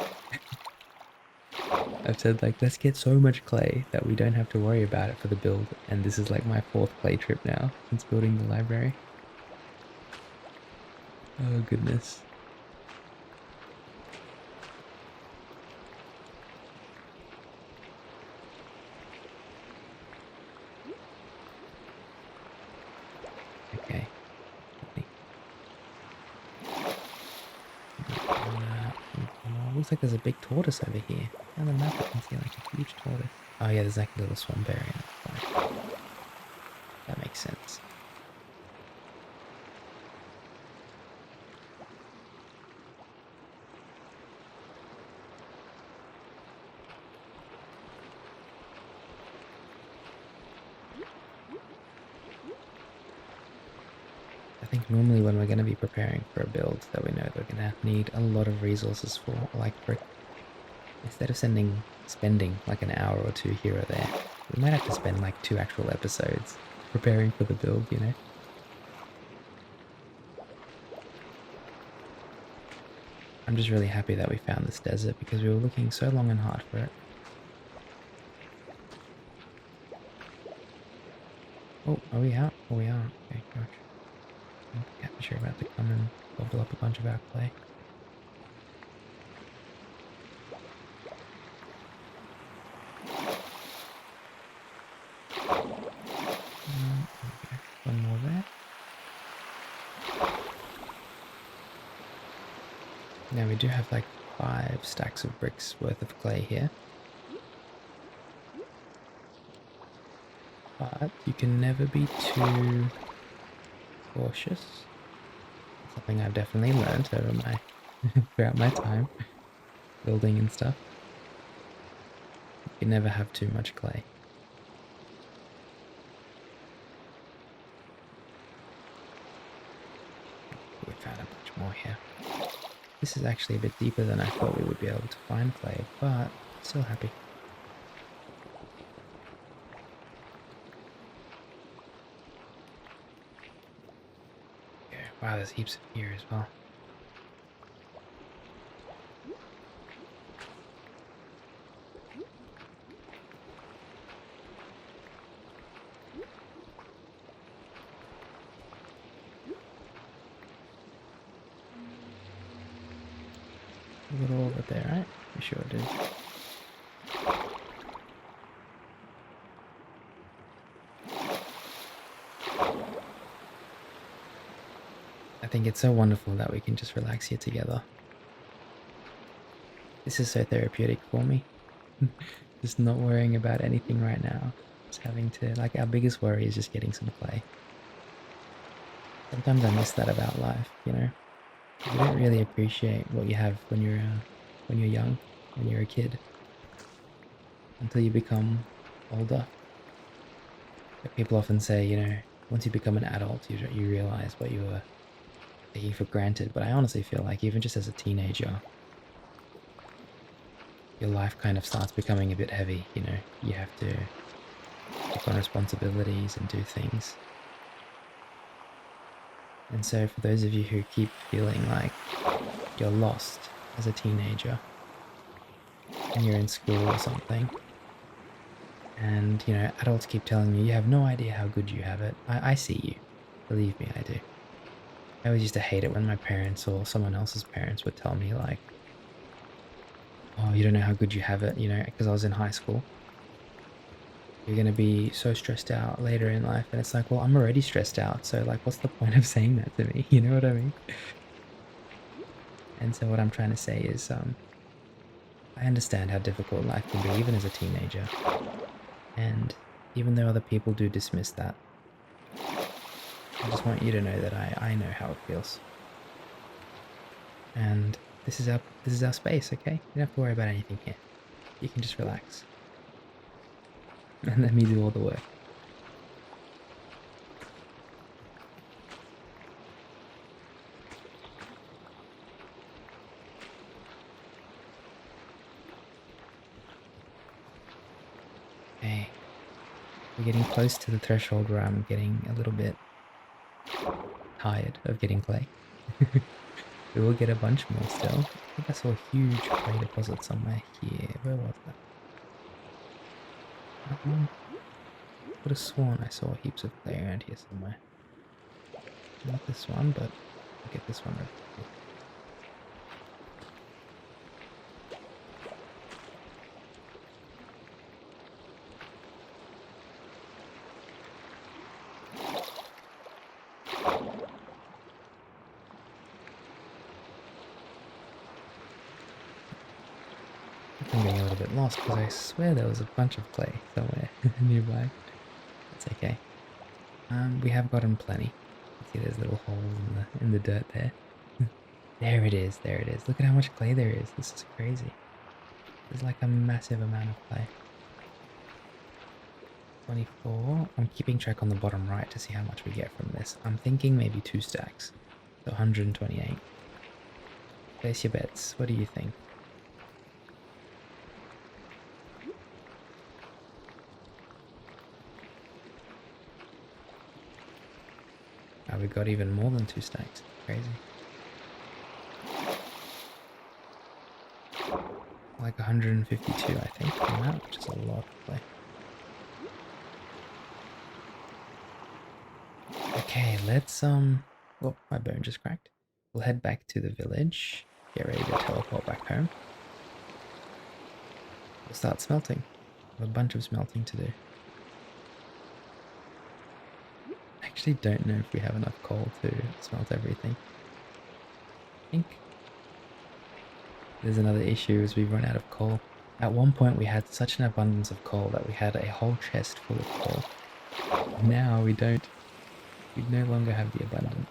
Speaker 1: let's get so much clay that we don't have to worry about it for the build. And this is like my fourth clay trip now since building the library. Oh goodness. Okay. Looks like there's a big tortoise over here. On the map I can see like a huge tortoise. Oh yeah, there's like a little swamp area. That makes sense. I think normally when we're going to be preparing for a build that we know that we're going to need a lot of resources for, like instead of spending like an hour or two here or there, we might have to spend like 2 actual episodes preparing for the build, you know? I'm just really happy that we found this desert because we were looking so long and hard for it. Oh, are we out? Oh, we are. Okay, gosh. Yeah, sure about to come and gobble up a bunch of our clay. Okay, one more there. Now we do have like 5 stacks of bricks worth of clay here. But you can never be too cautious. Something I've definitely learned over throughout my time building and stuff. You can never have too much clay. We found a bunch more here. This is actually a bit deeper than I thought we would be able to find clay, but still happy. Okay, wow, there's heaps of here as well. A little over there, right? You sure did. I think it's so wonderful that we can just relax here together. This is so therapeutic for me. Just not worrying about anything right now. Just having to, like, our biggest worry is just getting some clay. Sometimes I miss that about life, you know? You don't really appreciate what you have when you're young, when you're a kid, until you become older. Like people often say, you know, once you become an adult, you realize what you were taking for granted. But I honestly feel like even just as a teenager, your life kind of starts becoming a bit heavy, you know? You have to take on responsibilities and do things. And so for those of you who keep feeling like you're lost as a teenager and you're in school or something, and, you know, adults keep telling you, you have no idea how good you have it. I see you. Believe me, I do. I always used to hate it when my parents or someone else's parents would tell me like, oh, you don't know how good you have it, you know, because I was in high school. You're going to be so stressed out later in life. And it's like, well, I'm already stressed out. So like, what's the point of saying that to me? You know what I mean? And so what I'm trying to say is, I understand how difficult life can be, even as a teenager. And even though other people do dismiss that, I just want you to know that I know how it feels. And this is our space, okay? You don't have to worry about anything here. You can just relax. And let me do all the work. Okay. We're getting close to the threshold where I'm getting a little bit tired of getting clay. We will get a bunch more still. I think I saw a huge clay deposit somewhere here. Where was that? Could have sworn I saw heaps of clay around here somewhere. Not this one, but I'll get this one real quickly. I'm getting a little bit lost because I swear there was a bunch of clay somewhere nearby. It's okay. We have gotten plenty. See, there's little holes in the dirt there. There it is. There it is. Look at how much clay there is. This is crazy. There's like a massive amount of clay. 24. I'm keeping track on the bottom right to see how much we get from this. I'm thinking maybe 2 stacks. So 128. Place your bets. What do you think? We got even more than 2 stacks. Crazy. Like 152, I think, on that, which is a lot of play. Okay, let's oh, my bone just cracked. We'll head back to the village. Get ready to teleport back home. We'll start smelting. We have a bunch of smelting to do. I actually don't know if we have enough coal to smelt everything. I think there's another issue as we run out of coal. At one point we had such an abundance of coal that we had a whole chest full of coal. Now we don't. We no longer have the abundance.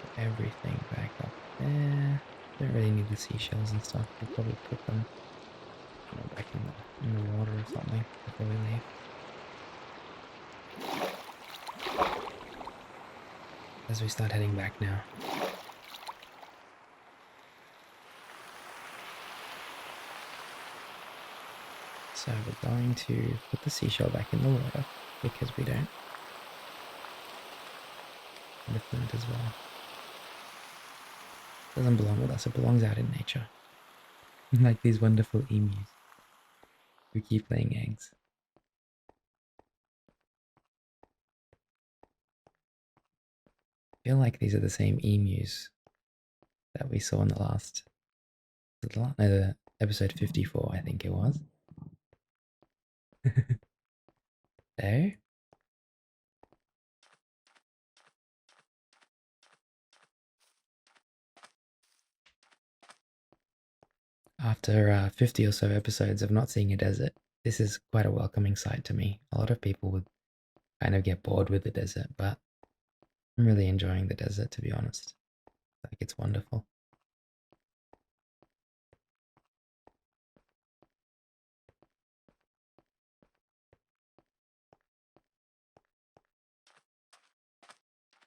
Speaker 1: Put everything back up there. Don't really need the seashells and stuff. We'll probably put them back in the water or something before we leave. As we start heading back now. So we're going to put the seashell back in the water because we don't. And the flint as well. Doesn't belong with us, it belongs out in nature. Like these wonderful emus who keep laying eggs. I feel like these are the same emus that we saw in the last, no, episode 54, I think it was. There. After 50 or so episodes of not seeing a desert, this is quite a welcoming sight to me. A lot of people would kind of get bored with the desert, but I'm really enjoying the desert, to be honest. Like, it's wonderful.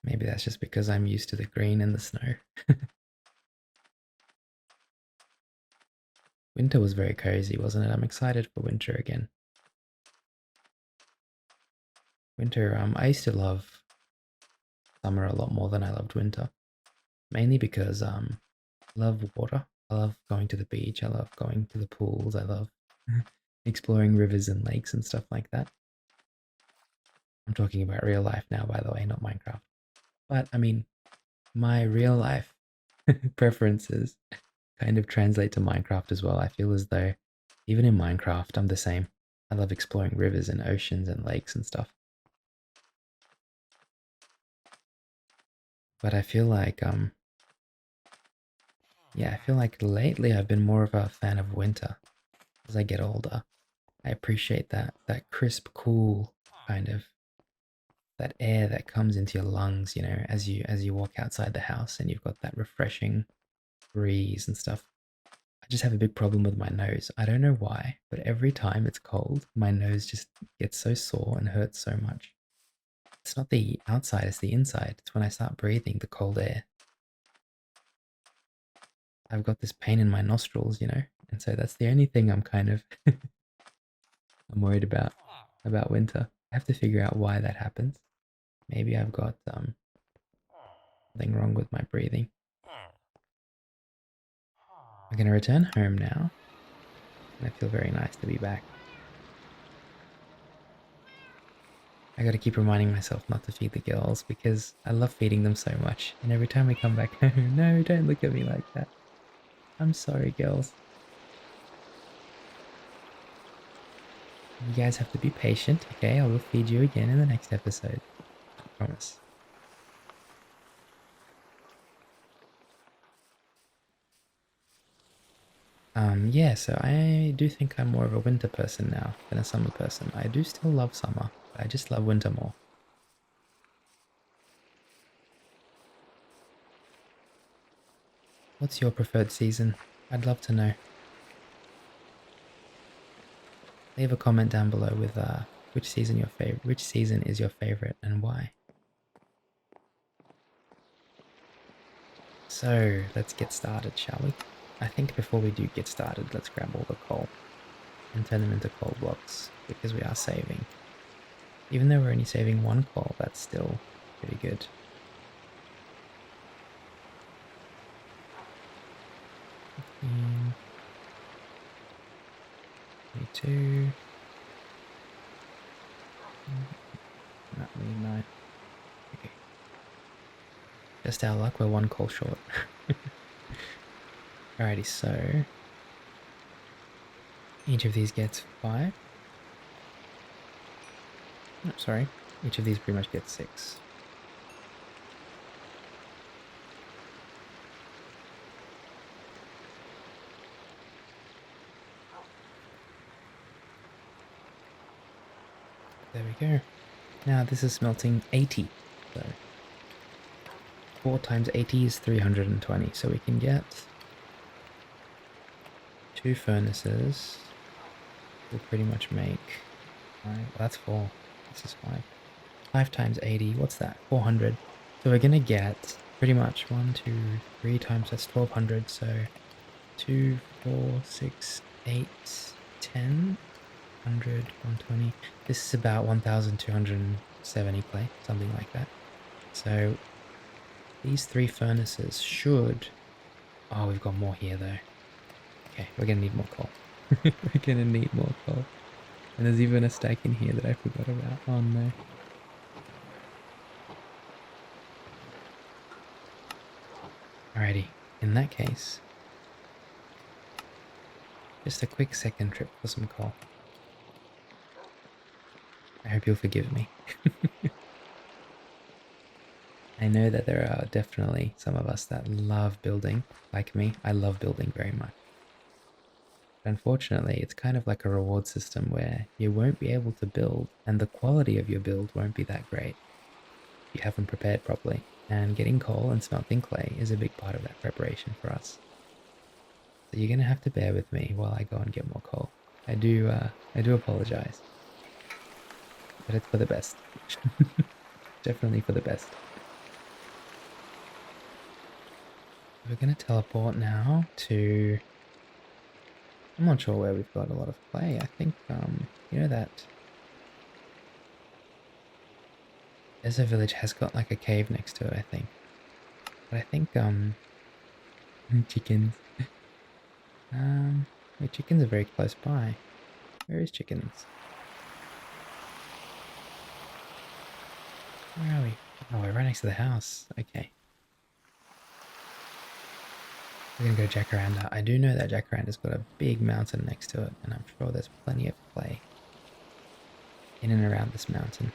Speaker 1: Maybe that's just because I'm used to the green and the snow. Winter was very cozy, wasn't it? I'm excited for winter again. Winter, I used to love summer a lot more than I loved winter. Mainly because I love water. I love going to the beach. I love going to the pools. I love exploring rivers and lakes and stuff like that. I'm talking about real life now, by the way, not Minecraft. But, I mean, my real life preferences kind of translate to Minecraft as well. I feel as though even in Minecraft, I'm the same. I love exploring rivers and oceans and lakes and stuff. But I feel like, yeah, I feel like lately I've been more of a fan of winter. As I get older, I appreciate that crisp, cool kind of that air that comes into your lungs, you know, as you walk outside the house and you've got that refreshing breeze and stuff. I just have a big problem with my nose. I don't know why, but every time it's cold, my nose just gets so sore and hurts so much. It's not the outside, it's the inside. It's when I start breathing the cold air. I've got this pain in my nostrils, you know, and so that's the only thing I'm kind of I'm worried about winter. I have to figure out why that happens. Maybe I've got something wrong with my breathing. I'm gonna return home now, and I feel very nice to be back. I gotta keep reminding myself not to feed the girls because I love feeding them so much, and every time we come back home, no, don't look at me like that. I'm sorry, girls. You guys have to be patient, okay? I will feed you again in the next episode. I promise. Yeah, so I do think I'm more of a winter person now than a summer person. I do still love summer, but I just love winter more. What's your preferred season? I'd love to know. Leave a comment down below with which season is your favorite and why. So let's get started, shall we? I think before we do get started, let's grab all the coal and turn them into coal blocks because we are saving. Even though we're only saving one coal, that's still pretty good. 15, 22, not really 9. Okay. Just our luck, we're one coal short. Alrighty, so each of these gets 5. Oh, sorry, each of these pretty much gets 6. There we go. Now this is smelting 80. So 4 times 80 is 320. So we can get 2 furnaces. We'll pretty much make 5. Well, that's 4. This is 5. 5 times 80, what's that? 400. So we're gonna get pretty much 1, 2, 3 times that's 1200. So 2, 4, 6, 8, 10, 100, 120. This is about 1270 clay, something like that. So these 3 furnaces should... Oh, we've got more here though. Okay, we're gonna need more coal. We're gonna need more coal. And there's even a stack in here that I forgot about. Oh no. Alrighty, in that case, just a quick second trip for some coal. I hope you'll forgive me. I know that there are definitely some of us that love building, like me. I love building very much. But unfortunately, it's kind of like a reward system where you won't be able to build, and the quality of your build won't be that great if you haven't prepared properly. And getting coal and smelting clay is a big part of that preparation for us. So you're gonna have to bear with me while I go and get more coal. I do apologize, but it's for the best. Definitely for the best. We're gonna teleport now to... I'm not sure where we've got a lot of clay. I think, you know that Desert Village has got like a cave next to it, I think. But I think, chickens. Wait, chickens are very close by. Where is chickens? Where are we? Oh, we're right next to the house. Okay. We're gonna go Jacaranda. I do know that Jacaranda's got a big mountain next to it, and I'm sure there's plenty of clay in and around this mountain.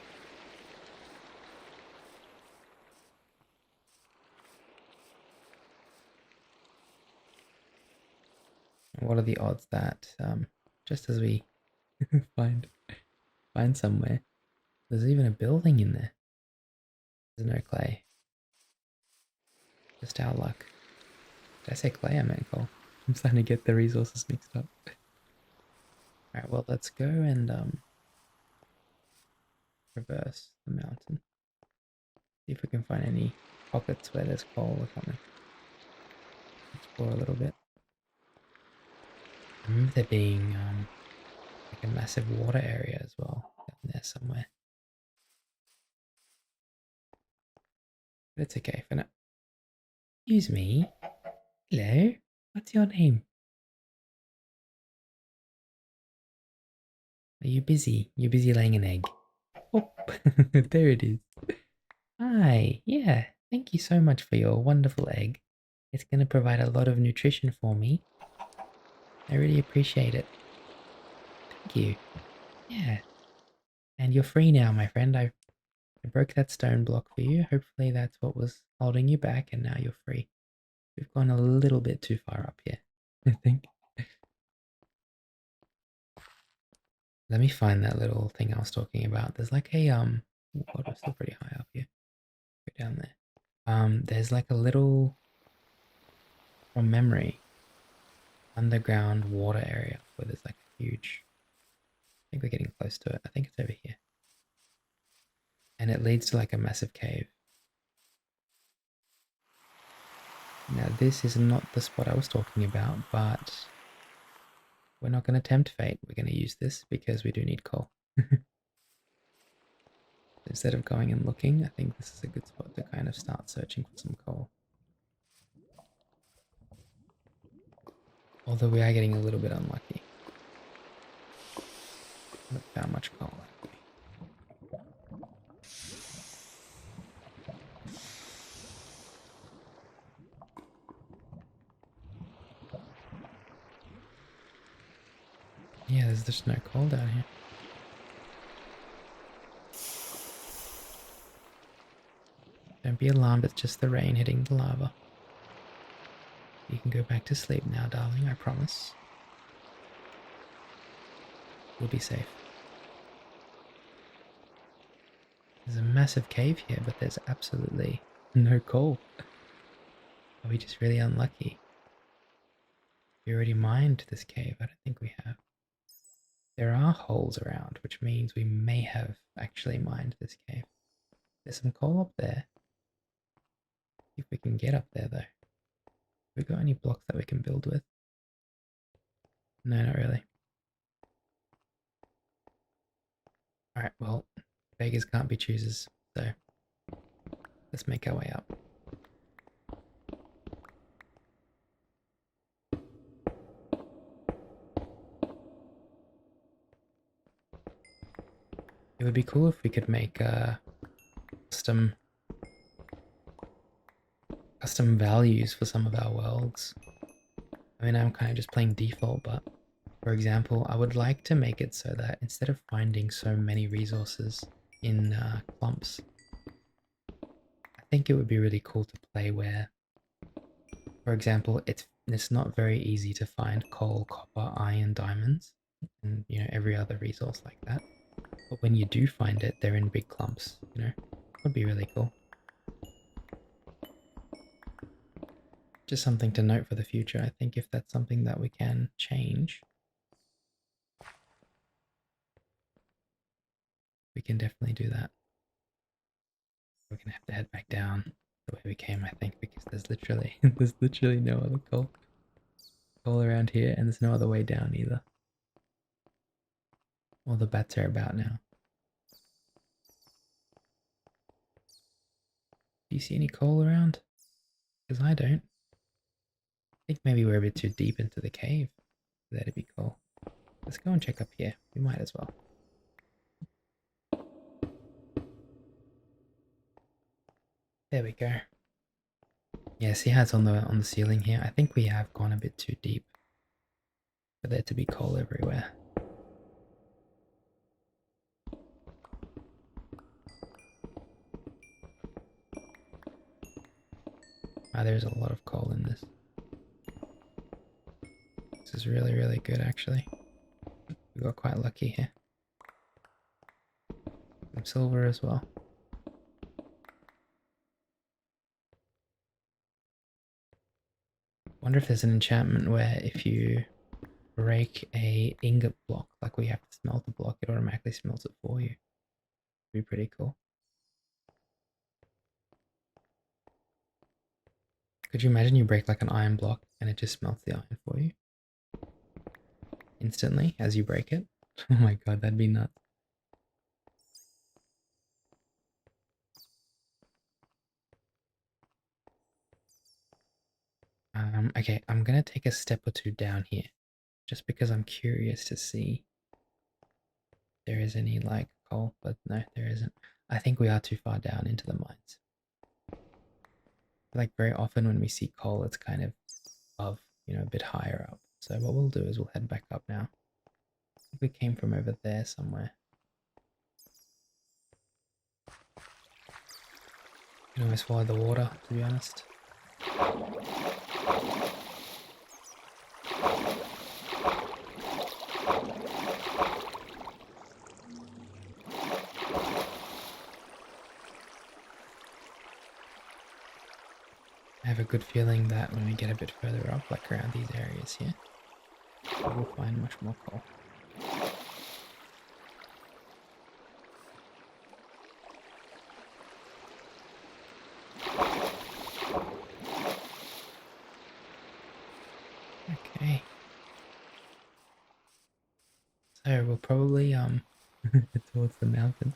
Speaker 1: And what are the odds that, just as we find somewhere, there's even a building in there. There's no clay. Just our luck. Did I say clay? I meant coal. I'm starting to get the resources mixed up. Alright, well, let's go and reverse the mountain. See if we can find any pockets where there's coal or something. Explore a little bit. I remember there being like a massive water area as well down there somewhere. But it's okay for now. Excuse me. Hello? What's your name? Are you busy? You're busy laying an egg. Oh, there it is. Hi, yeah, thank you so much for your wonderful egg. It's going to provide a lot of nutrition for me. I really appreciate it. Thank you. Yeah. And you're free now, my friend. I broke that stone block for you. Hopefully that's what was holding you back, and now you're free. We've gone a little bit too far up here, I think. Let me find that little thing I was talking about. There's like a God, we're still pretty high up here. Go down there. There's like a little, from memory, underground water area where there's like a huge, I think we're getting close to it. I think it's over here. And it leads to like a massive cave. Now this is not the spot I was talking about, but we're not going to tempt fate. We're going to use this because we do need coal. Instead of going and looking, I think this is a good spot to kind of start searching for some coal. Although we are getting a little bit unlucky. Not found much coal, have we? Yeah, there's just no coal down here. Don't be alarmed, it's just the rain hitting the lava. You can go back to sleep now, darling, I promise. You'll be safe. There's a massive cave here, but there's absolutely no coal. Are we just really unlucky? We already mined this cave? I don't think we have. There are holes around, which means we may have actually mined this cave. There's some coal up there. See if we can get up there though. Have we got any blocks that we can build with? No, not really. Alright, well, beggars can't be choosers, so let's make our way up. It would be cool if we could make custom values for some of our worlds. I mean, I'm kind of just playing default, but for example, I would like to make it so that instead of finding so many resources in clumps, I think it would be really cool to play where, for example, it's not very easy to find coal, copper, iron, diamonds, and every other resource like that. But when you do find it, they're in big clumps. Would be really cool. Just something to note for the future. I think if that's something that we can change, we can definitely do that. We're gonna have to head back down the way we came, I think, because there's literally no other coal around here, and there's no other way down either. All the bats are about now. Do you see any coal around? Because I don't. I think maybe we're a bit too deep into the cave for there to be coal. Let's go and check up here. We might as well. There we go. Yeah, see how it's on the ceiling here? I think we have gone a bit too deep for there to be coal everywhere. Ah, there's a lot of coal in this. This is really, really good actually. We got quite lucky here. Some silver as well. Wonder if there's an enchantment where if you break a ingot block, like we have to smelt a block, it automatically smelts it for you. It'd be pretty cool. Could you imagine you break like an iron block and it just smelts the iron for you? Instantly as you break it? Oh my god, that'd be nuts. Okay, I'm gonna take a step or two down here, just because I'm curious to see if there is any like coal, but no, there isn't. I think we are too far down into the mines. Like very often when we see coal, it's kind of above, a bit higher up. So what we'll do is we'll head back up now. I think we came from over there somewhere. You can always follow the water, to be honest. I have a good feeling that when we get a bit further up, like around these areas here, we'll find much more coal. Okay. So we'll probably head towards the mountain.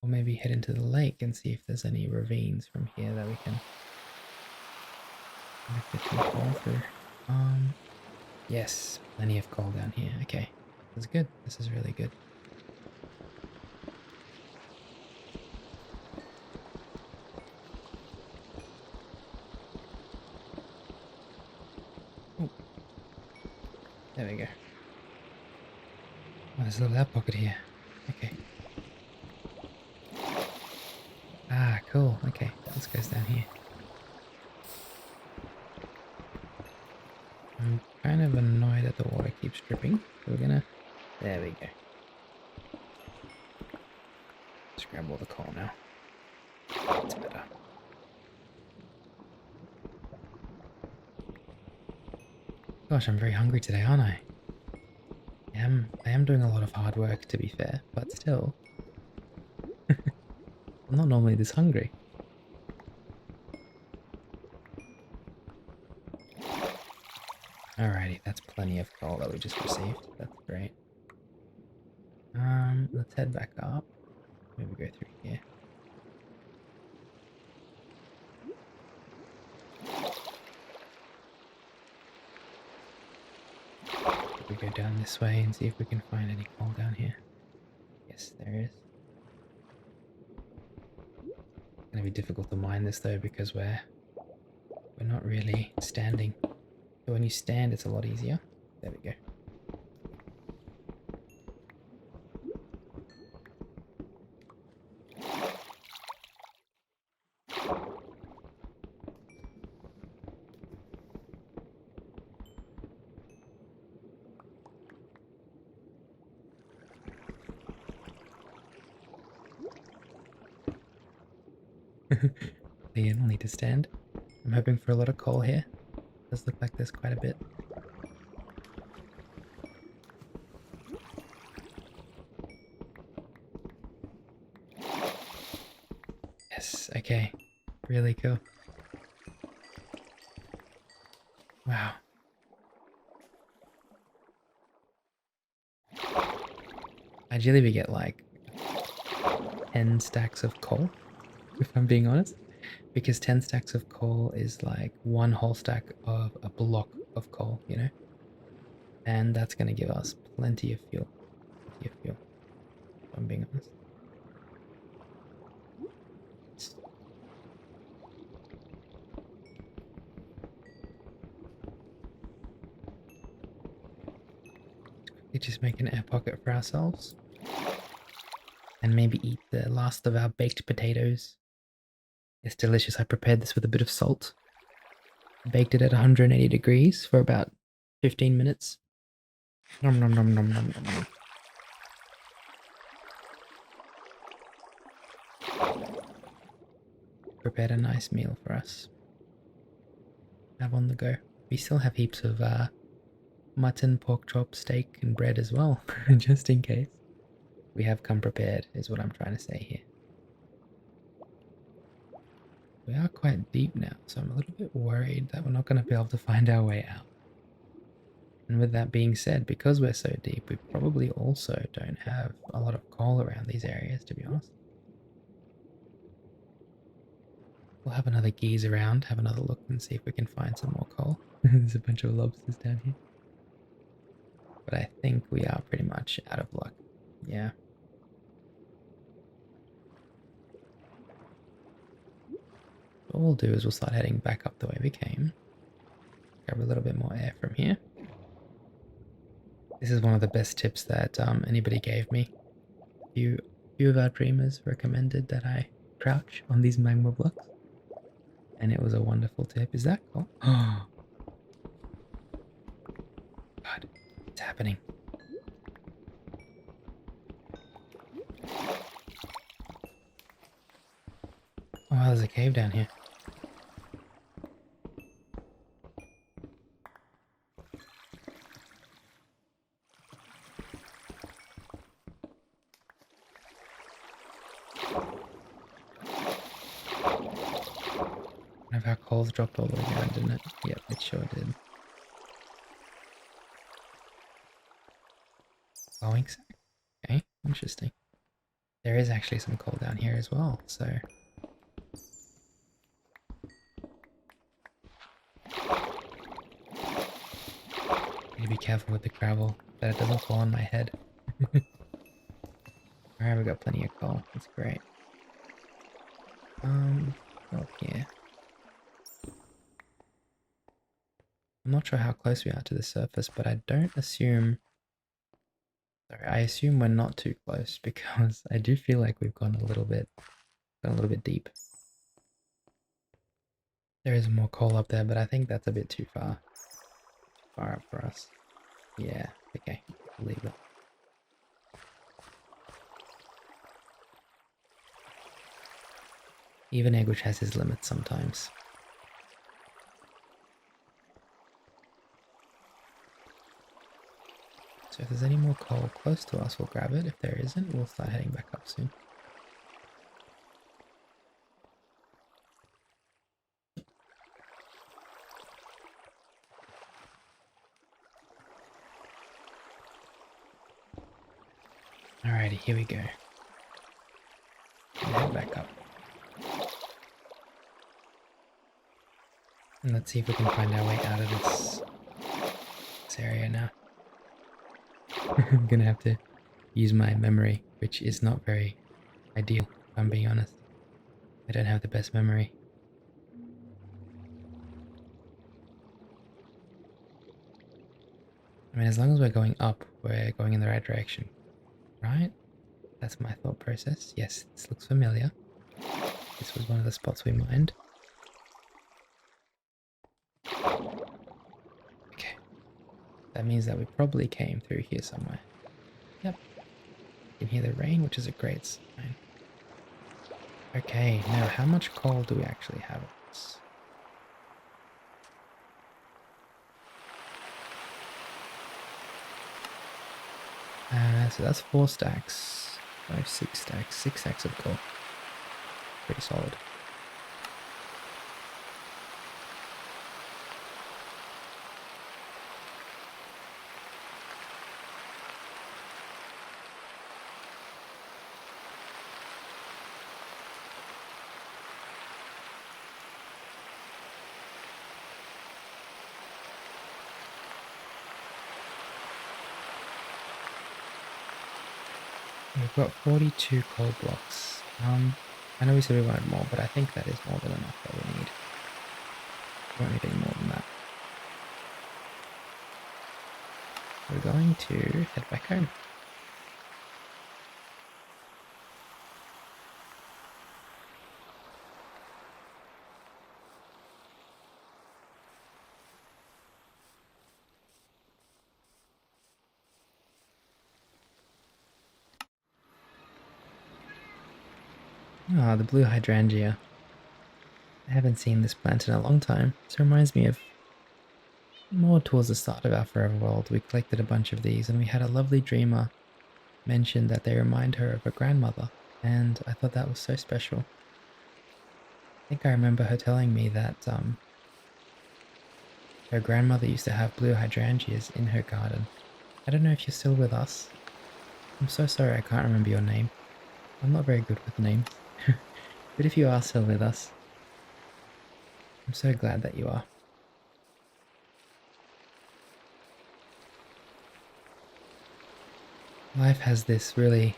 Speaker 1: Or maybe head into the lake and see if there's any ravines from here that we can get some coal through. Yes, plenty of coal down here. Okay, that's good. This is really good. Oh, there we go. Oh, there's a little air pocket here. Okay. Ah, cool. Okay, this goes down here. I'm kind of annoyed that the water keeps dripping. So we're gonna... There we go. Let's grab all the coal now. That's better. Gosh, I'm very hungry today, aren't I? I am doing a lot of hard work, to be fair, but still. I'm not normally this hungry. Alrighty, that's plenty of coal that we just received. That's great. Let's head back up. Maybe go through here. We go down this way and see if we can find any coal down here. Yes, there is. It's gonna be difficult to mine this though because we're not really standing. So when you stand, it's a lot easier. There we go. Again, we'll need to stand. I'm hoping for a lot of coal here. Does look like there's quite a bit. Yes, okay. Really cool. Wow. Ideally we get like 10 stacks of coal, if I'm being honest. Because 10 stacks of coal is like one whole stack of a block of coal, And that's going to give us plenty of fuel. Plenty of fuel, if I'm being honest. We just make an air pocket for ourselves. And maybe eat the last of our baked potatoes. It's delicious. I prepared this with a bit of salt. Baked it at 180 degrees for about 15 minutes. Nom nom nom nom nom nom nom. Prepared a nice meal for us. Have on the go. We still have heaps of mutton, pork chop, steak, and bread as well, just in case. We have come prepared, is what I'm trying to say here. We are quite deep now, so I'm a little bit worried that we're not going to be able to find our way out. And with that being said, because we're so deep, we probably also don't have a lot of coal around these areas, to be honest. We'll have another gaze around, have another look and see if we can find some more coal. There's a bunch of lobsters down here. But I think we are pretty much out of luck. Yeah. What we'll do is we'll start heading back up the way we came. Grab a little bit more air from here. This is one of the best tips that anybody gave me. Few of our dreamers recommended that I crouch on these magma blocks. And it was a wonderful tip. Is that cool? Oh, God, it's happening. Oh, wow, there's a cave down here. One of our coals dropped all the way down, didn't it? Yep, it sure did. Glowing sack. Okay, interesting. There is actually some coal down here as well, so... Need to be careful with the gravel, that it doesn't fall on my head. Alright, we got plenty of coal. That's great. Go up here. I'm not sure how close we are to the surface, but I don't assume... Sorry, I assume we're not too close because I do feel like we've gone a little bit deep. There is more coal up there, but I think that's a bit too far up for us. Yeah, okay, I'll leave it. Even Egush has his limits sometimes. So if there's any more coal close to us, we'll grab it. If there isn't, we'll start heading back up soon. Alrighty, here we go. And head back up. And let's see if we can find our way out of this area now. I'm gonna have to use my memory, which is not very ideal, if I'm being honest. I don't have the best memory. I mean, as long as we're going up, we're going in the right direction, right? That's my thought process. Yes, this looks familiar. This was one of the spots we mined. Okay. That means that we probably came through here somewhere. Yep. You can hear the rain, which is a great sign. Okay, now how much coal do we actually have of this? So that's 4 stacks. 5, 6 stacks. 6 stacks of coal. Pretty solid. We've got 42 coal blocks. I know we said we wanted more, but I think that is more than enough that we need. We won't need any more than that. We're going to head back home. Ah, the blue hydrangea. I haven't seen this plant in a long time. This reminds me of more towards the start of our Forever World. We collected a bunch of these and we had a lovely dreamer mention that they remind her of her grandmother, and I thought that was so special. I think I remember her telling me that her grandmother used to have blue hydrangeas in her garden. I don't know if you're still with us. I'm so sorry I can't remember your name. I'm not very good with names. But if you are still with us, I'm so glad that you are. Life has this really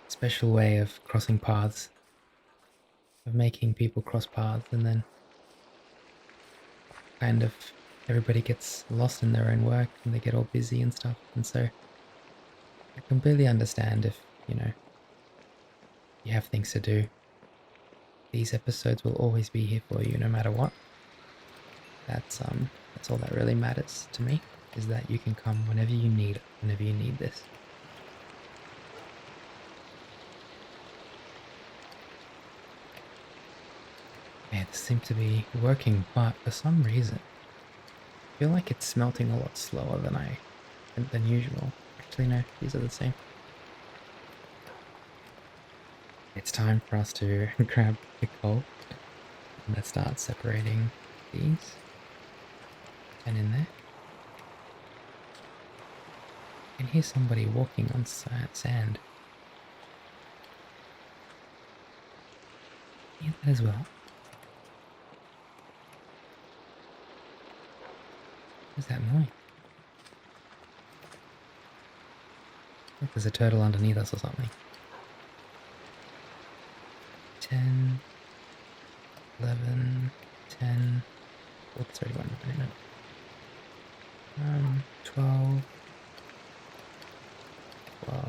Speaker 1: special way of crossing paths, of making people cross paths, and then kind of everybody gets lost in their own work and they get all busy and stuff. And so I completely understand if, you have things to do. These episodes will always be here for you no matter what. That's all that really matters to me, is that you can come whenever you need it, whenever you need this. Yeah, this seems to be working, but for some reason, I feel like it's smelting a lot slower than usual. Actually, no, these are the same. It's time for us to grab the coal and let's start separating these. And in there. I can hear somebody walking on sand. Hear that as well. What's that noise? Look, there's a turtle underneath us or something. 10, 11, 10. Oh, it's already 1 minute. 12, 12,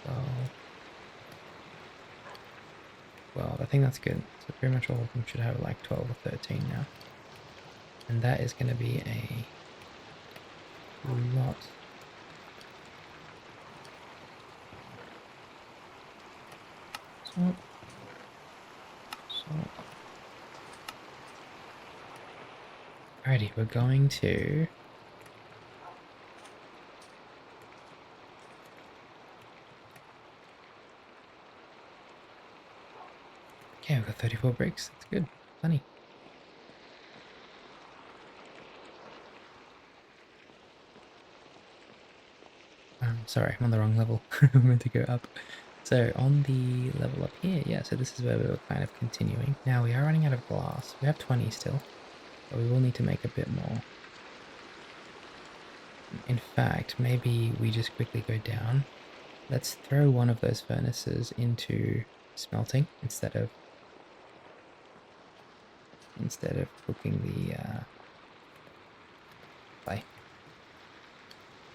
Speaker 1: 12, 12. I think that's good. So pretty much all of them should have like 12 or 13 now. And that is going to be a lot. Salt. Salt. Alrighty, we're going to... Okay, we've got 34 bricks. That's good. Funny. Sorry, I'm on the wrong level. I'm meant to go up. So on the level up here, yeah, so this is where we were kind of continuing. Now we are running out of glass. We have 20 still, but we will need to make a bit more. In fact, maybe we just quickly go down. Let's throw one of those furnaces into smelting instead of cooking the clay.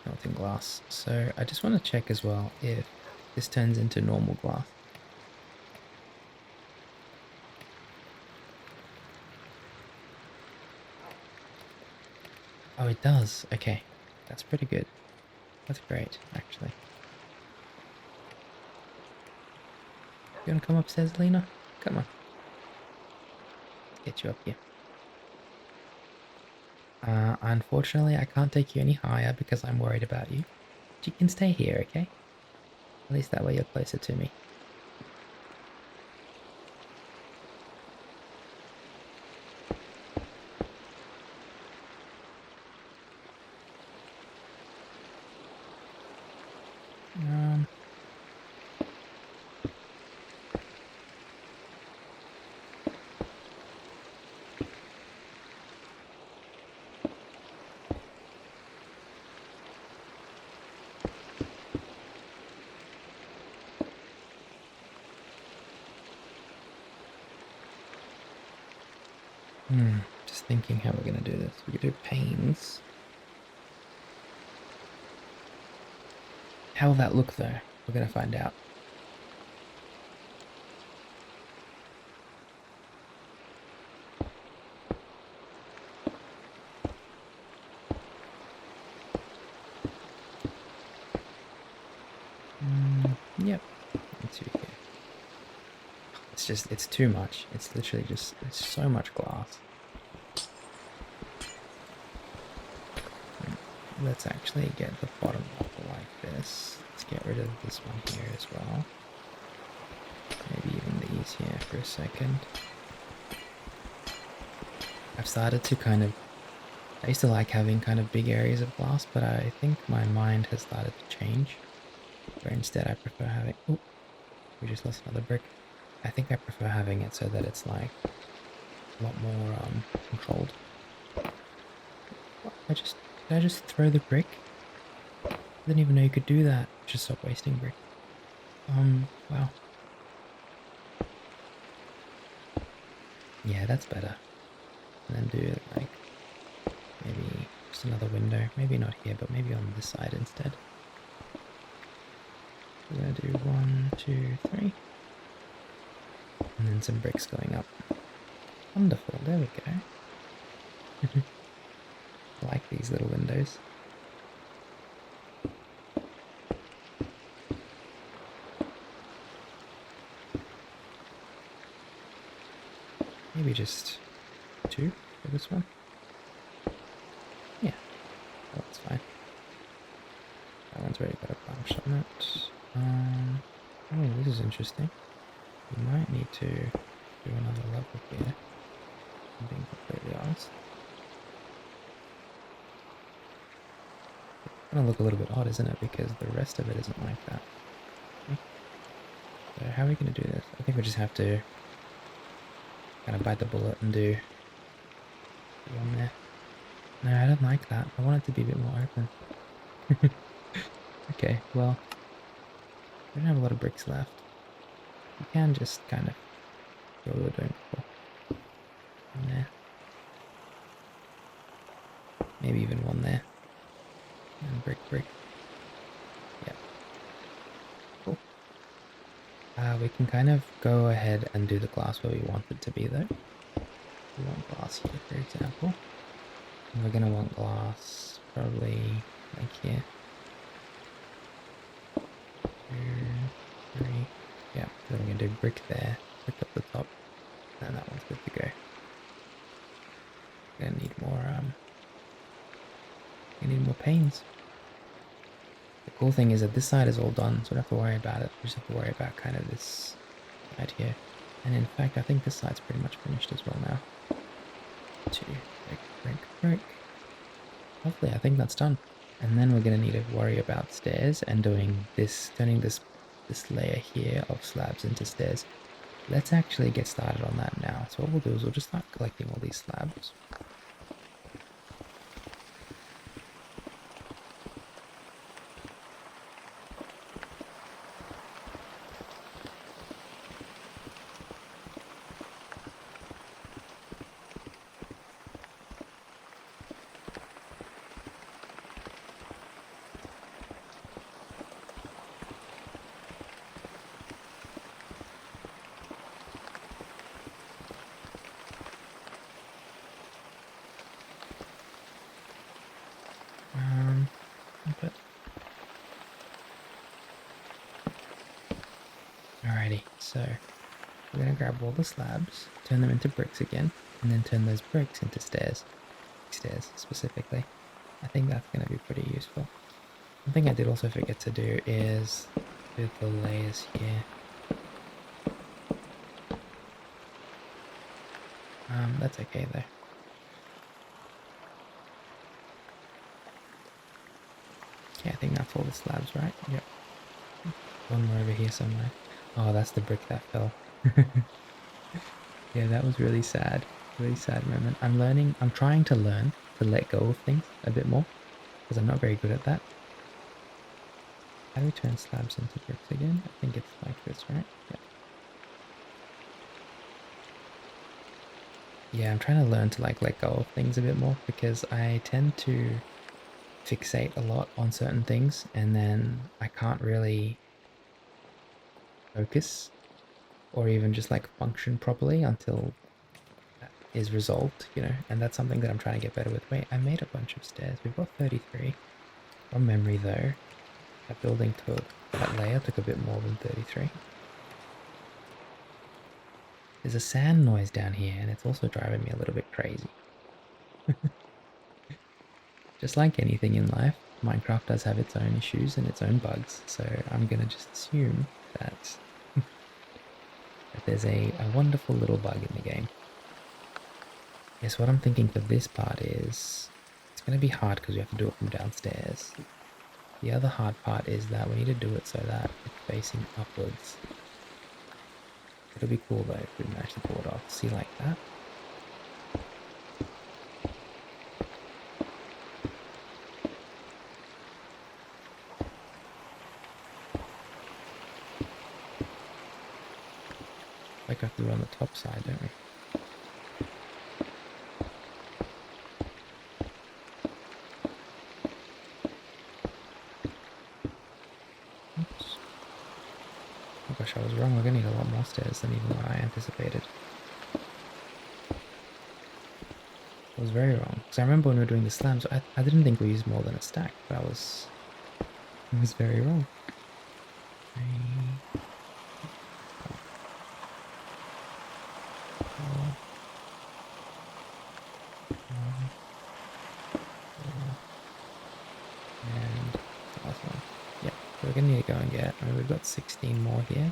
Speaker 1: Melting glass. So I just want to check as well if this turns into normal glass. Oh, it does. Okay. That's pretty good. That's great, actually. You want to come upstairs, Olina? Come on. Let's get you up here. Unfortunately, I can't take you any higher because I'm worried about you. But you can stay here, okay? At least that way you're closer to me. Just thinking how we're going to do this. We could do panes. How will that look though? We're going to find out. Yep. Let's see here. It's too much. It's literally just, it's so much glass. Let's actually get the bottom up like this. Let's get rid of this one here as well. Maybe even these here for a second. I've started to kind of... I used to like having kind of big areas of glass, but I think my mind has started to change. Where instead I prefer having... Oh, we just lost another brick. I think I prefer having it so that it's like a lot more controlled. What? Did I just throw the brick? I didn't even know you could do that. Just stop wasting brick. Wow. Yeah, that's better. And then do like maybe just another window. Maybe not here, but maybe on this side instead. We're gonna do 1, 2, 3. And then some bricks going up. Wonderful, there we go. I like these little windows. Maybe just 2 for this one. Yeah, that's fine. That one's already got a bunch on it. Oh, this is interesting. We might need to do another level here. I'm being completely honest. It's gonna look a little bit odd, isn't it? Because the rest of it isn't like that. Okay. So how are we gonna do this? I think we just have to kind of bite the bullet and do one there. No, I don't like that. I want it to be a bit more open. Okay, well, we don't have a lot of bricks left. You can just kind of do what we were doing before. One there. Maybe even one there. And brick, brick. Yeah. Cool. We can kind of go ahead and do the glass where we want it to be though. We want glass here, for example. And we're going to want glass probably like here. 2, 3. Yeah, then we're going to do brick there, brick up the top, and that one's good to go. We're going to need more, we need more panes. The cool thing is that this side is all done, so we don't have to worry about it. We just have to worry about kind of this side here. And in fact, I think this side's pretty much finished as well now. 2, brick, brick, brick. Hopefully, I think that's done. And then we're going to need to worry about stairs and doing this, turning this layer here of slabs into stairs. Let's actually get started on that now. So what we'll do is we'll just start collecting all these slabs. Alrighty, so we're going to grab all the slabs, turn them into bricks again, and then turn those bricks into stairs. Stairs, specifically. I think that's going to be pretty useful. One thing I did also forget to do is do the layers here. That's okay though. Yeah, I think that's all the slabs, right? Yep. One more over here somewhere. Oh, that's the brick that fell. Yeah, that was really sad. Really sad moment. I'm trying to learn to let go of things a bit more, because I'm not very good at that. How do we turn slabs into bricks again? I think it's like this, right? Yeah. Yeah, I'm trying to learn to like let go of things a bit more, because I tend to fixate a lot on certain things and then I can't really focus or even just like function properly until that is resolved, you know, and that's something that I'm trying to get better with. Wait, I made a bunch of stairs. We've got 33. From memory though, that layer took a bit more than 33. There's a sand noise down here and it's also driving me a little bit crazy. Just like anything in life, Minecraft does have its own issues and its own bugs, so I'm gonna just assume that, that there's a wonderful little bug in the game. Yes, what I'm thinking for this part is, it's gonna be hard because we have to do it from downstairs. The other hard part is that we need to do it so that it's facing upwards. It'll be cool though if we manage to pull it off. See, like that. Like I have to do it on the top side, don't we? Oops. Oh gosh, I was wrong. We're gonna need a lot more stairs than even what I anticipated. I was very wrong. Because I remember when we were doing the slabs, I didn't think we used more than a stack, but I was very wrong. 3, 4, 1, 4, and the last one. Yeah, so we're gonna need to go and get. I mean, we've got 16 more here.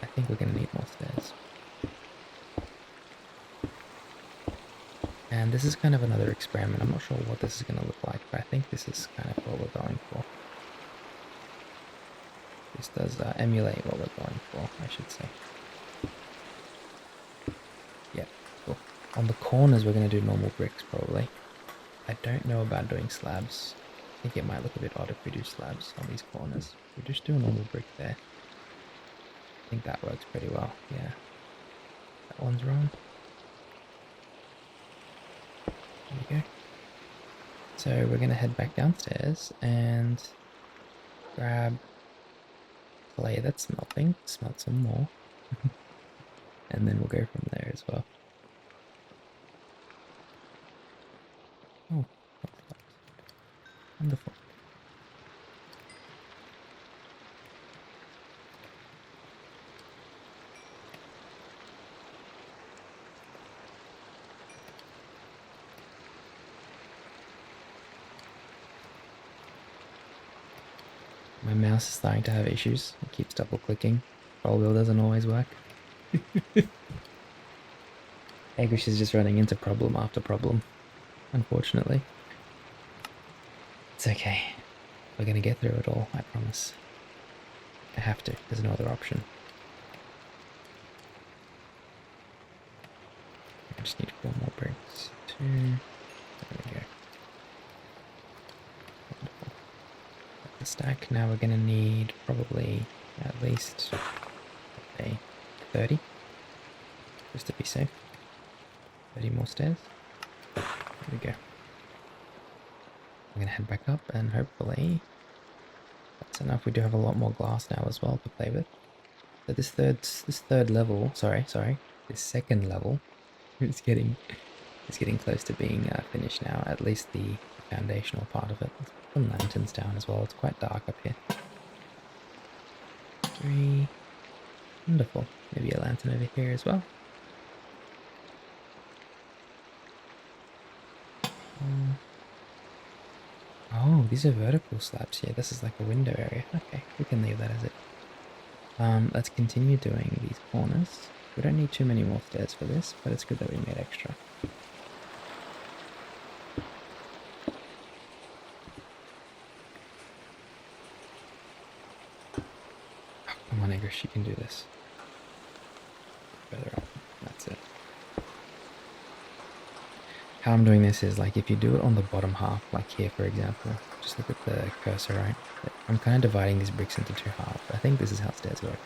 Speaker 1: I think we're gonna need more stairs. And this is kind of another experiment. I'm not sure what this is going to look like, but I think this is kind of what we're going for. This does emulate what we're going for, I should say. Yeah, cool. On the corners, we're going to do normal bricks, probably. I don't know about doing slabs. I think it might look a bit odd if we do slabs on these corners. We just do a normal brick there. I think that works pretty well, yeah. That one's wrong. There we go. So we're going to head back downstairs and grab clay that's melting, smelt some more, and then we'll go from there as well. Oh, wonderful. My mouse is starting to have issues. It keeps double clicking. Roll wheel doesn't always work. Egush is just running into problem after problem, unfortunately. It's okay. We're gonna get through it all, I promise. I have to. There's no other option. I just need 4 more bricks. 2. There we go. Wonderful. Got the stack. Now we're gonna need probably at least a 30. Just to be safe. 30 more stairs. There we go. I'm gonna head back up and hopefully that's enough. We do have a lot more glass now as well to play with. So this third level, this second level is getting close to being finished now. At least the foundational part of it. Let's put some lanterns down as well. It's quite dark up here. 3. Wonderful. Maybe a lantern over here as well. Oh, these are vertical slabs here. This is like a window area. Okay, we can leave that as it. Let's continue doing these corners. We don't need too many more stairs for this, but it's good that we made extra. Oh, come on, Egush, you can do this. Further up. That's it. How I'm doing this is like if you do it on the bottom half, like here for example, just look at the cursor, right? I'm kind of dividing these bricks into 2 halves. I think this is how stairs work.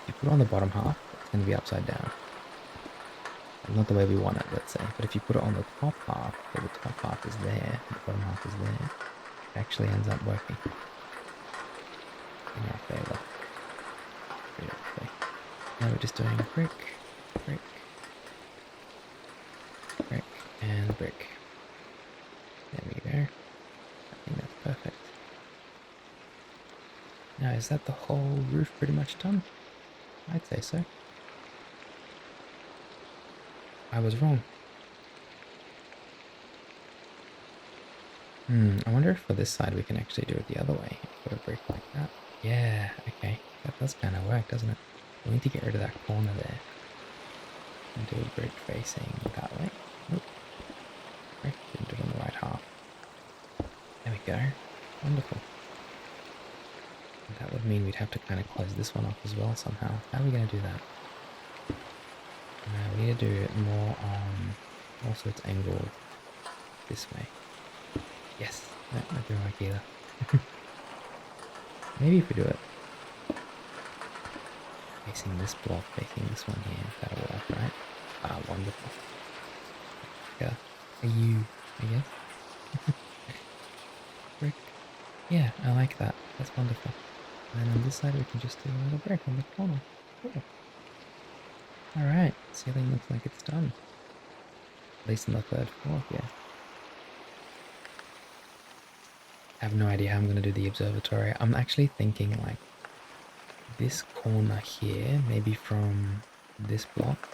Speaker 1: If you put it on the bottom half, it's going to be upside down. Not the way we want it, let's say. But if you put it on the top half, so the top half is there, the bottom half is there, it actually ends up working in our favor. Beautifully. Now we're just doing brick, brick, brick, and brick. There we go. I think that's perfect. Now, is that the whole roof pretty much done? I'd say so. I was wrong. I wonder if for this side we can actually do it the other way. Put a brick like that. Yeah, okay. That does kind of work, doesn't it? We need to get rid of that corner there. And do a brick facing that way. Nope. Right, didn't do it on the right half. There we go. Wonderful. That would mean we'd have to kind of close this one off as well somehow. How are we going to do that? We need to do it more on... Also it's angled this way. Yes! No, that didn't work either. Maybe if we do it facing this block, facing this one here, that'll work, right? Ah, wonderful. Yeah. Are you, I guess? Brick. Yeah, I like that. That's wonderful. And then on this side we can just do a little brick on the corner. Cool. Alright, ceiling looks like it's done. At least on the 3rd floor here. I have no idea how I'm going to do the observatory. I'm actually thinking like this corner here, maybe from this block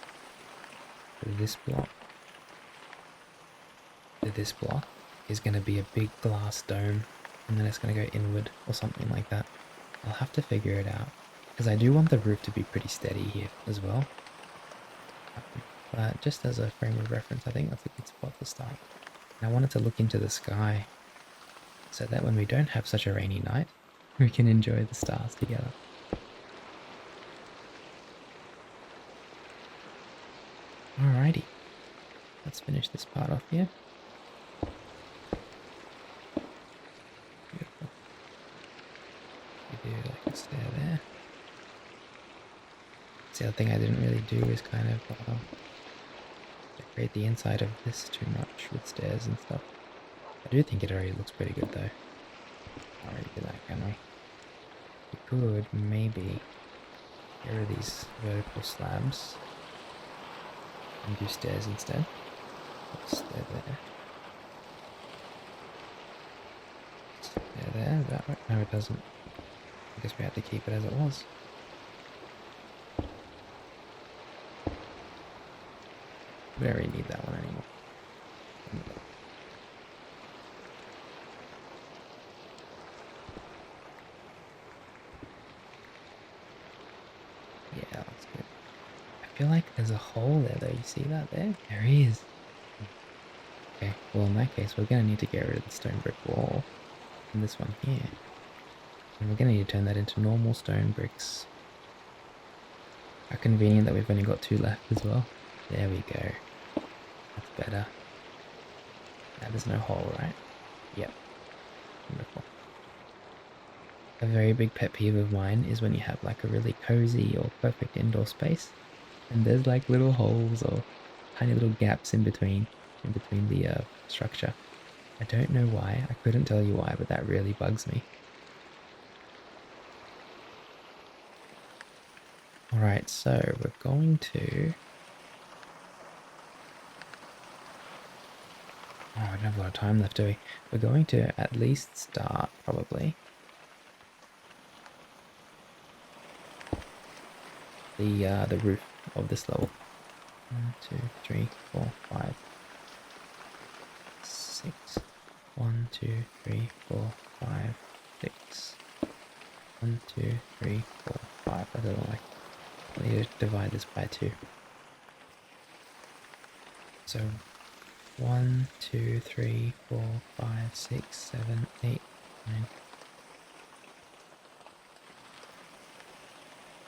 Speaker 1: to this block to this block is going to be a big glass dome, and then it's going to go inward or something like that. I'll have to figure it out because I do want the roof to be pretty steady here as well. But just as a frame of reference, I think that's a good spot to start. And I wanted to look into the sky so that when we don't have such a rainy night, we can enjoy the stars together. Alrighty, let's finish this part off here. Beautiful. We do like a stair there. The other thing I didn't really do is kind of decorate the inside of this too much with stairs and stuff. I do think it already looks pretty good though. Already do that, can we? We could maybe get rid of these vertical slabs and do stairs instead. Stair there. Stair there, is that right? No, it doesn't. I guess we have to keep it as it was. We don't really need that one anymore. Yeah, that's good. I feel like there's a hole there though, you see that there? There is. Okay, well in that case we're going to need to get rid of the stone brick wall and this one here. And we're going to need to turn that into normal stone bricks. How convenient that we've only got 2 left as well. There we go. That's better. Now there's no hole, right? Yep. Wonderful. A very big pet peeve of mine is when you have like a really cozy or perfect indoor space and there's like little holes or tiny little gaps in between the structure. I don't know why, I couldn't tell you why, but that really bugs me. Alright, so we're going to... Oh, I don't have a lot of time left, do we? We're going to at least start, probably, the roof of this level. 1, 2, 3, 4, 5, 6. 1, 2, 3, 4, 5, 6. 1, 2, 3, 4, 5. I don't know why. I need to divide this by 2. So 1, 2, 3, 4, 5, 6, 7, 8, 9.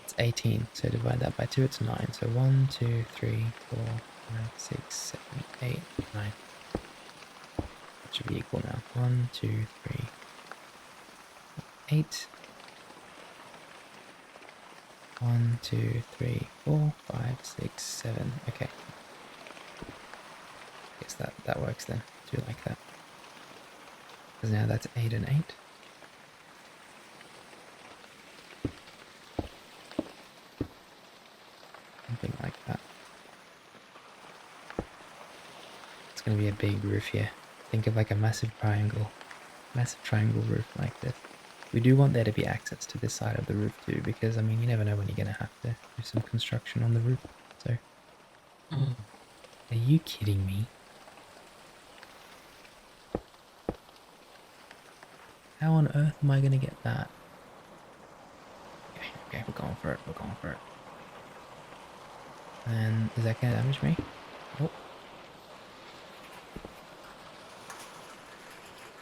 Speaker 1: It's 18, so divide that by 2, it's 9. So 1, 2, 3, 4, 5, 6, 7, 8, 9. That should be equal now. 1, 2, 3, 8. 1, 2, 3, 4, 5, 6, 7. Okay. Guess that works then. Do like that. Because now that's 8 and 8. Something like that. It's going to be a big roof here. Think of like a massive triangle roof like this. We do want there to be access to this side of the roof too, because I mean you never know when you're going to have to do some construction on the roof. So, are you kidding me? How on earth am I going to get that? Okay, we're going for it, And is that going to damage me? Nope.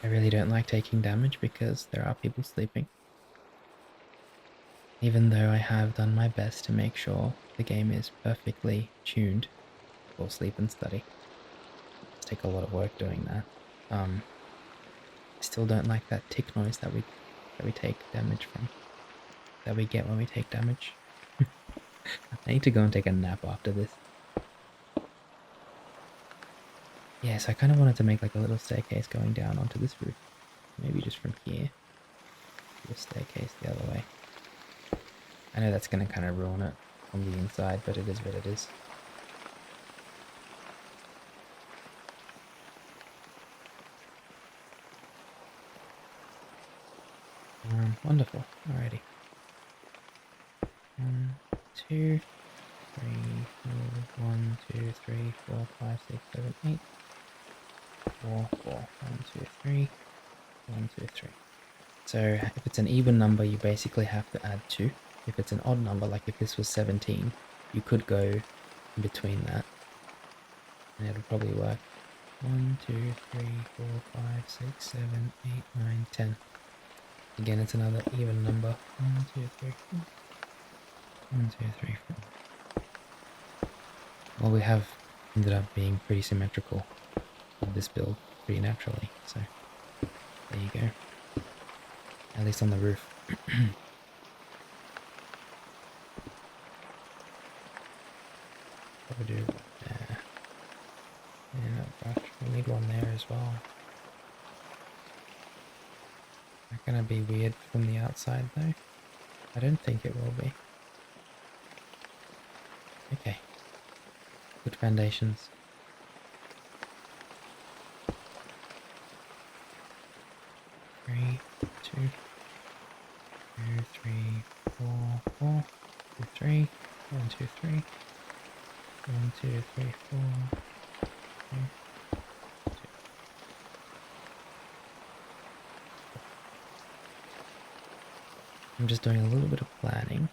Speaker 1: I really don't like taking damage because there are people sleeping. Even though I have done my best to make sure the game is perfectly tuned for sleep and study. It's take a lot of work doing that. I still don't like that tick noise that we take damage from. That we get when we take damage. I need to go and take a nap after this. Yes, I kind of wanted to make like a little staircase going down onto this roof. Maybe just from here. Do a staircase the other way. I know that's going to kind of ruin it from the inside, but it is what it is. Wonderful. Alrighty. 1, 2, 3, 4, 1, 2, 3, 4, 5, 6, 7, 8. 4, 4. 1, 2, 3. 1, 2, 3. So if it's an even number, you basically have to add 2. If it's an odd number, like if this was 17, you could go in between that. And it'll probably work. 1, 2, 3, 4, 5, 6, 7, 8, 9, 10. Again, it's another even number. 1, 2, 3, 4. 1, 2, 3, 4. Well, we have ended up being pretty symmetrical with this build pretty naturally, so there you go. At least on the roof. What do we do there? Yeah, gosh, we need one there as well. Not gonna be weird from the outside though. I don't think it will be. Okay. Good foundations. Three, 2, 2, 3, 4, 4, 2, 3, 1, 2, 3, 1, 2, 3, 4, 2, 2. I'm just doing a little bit of planning.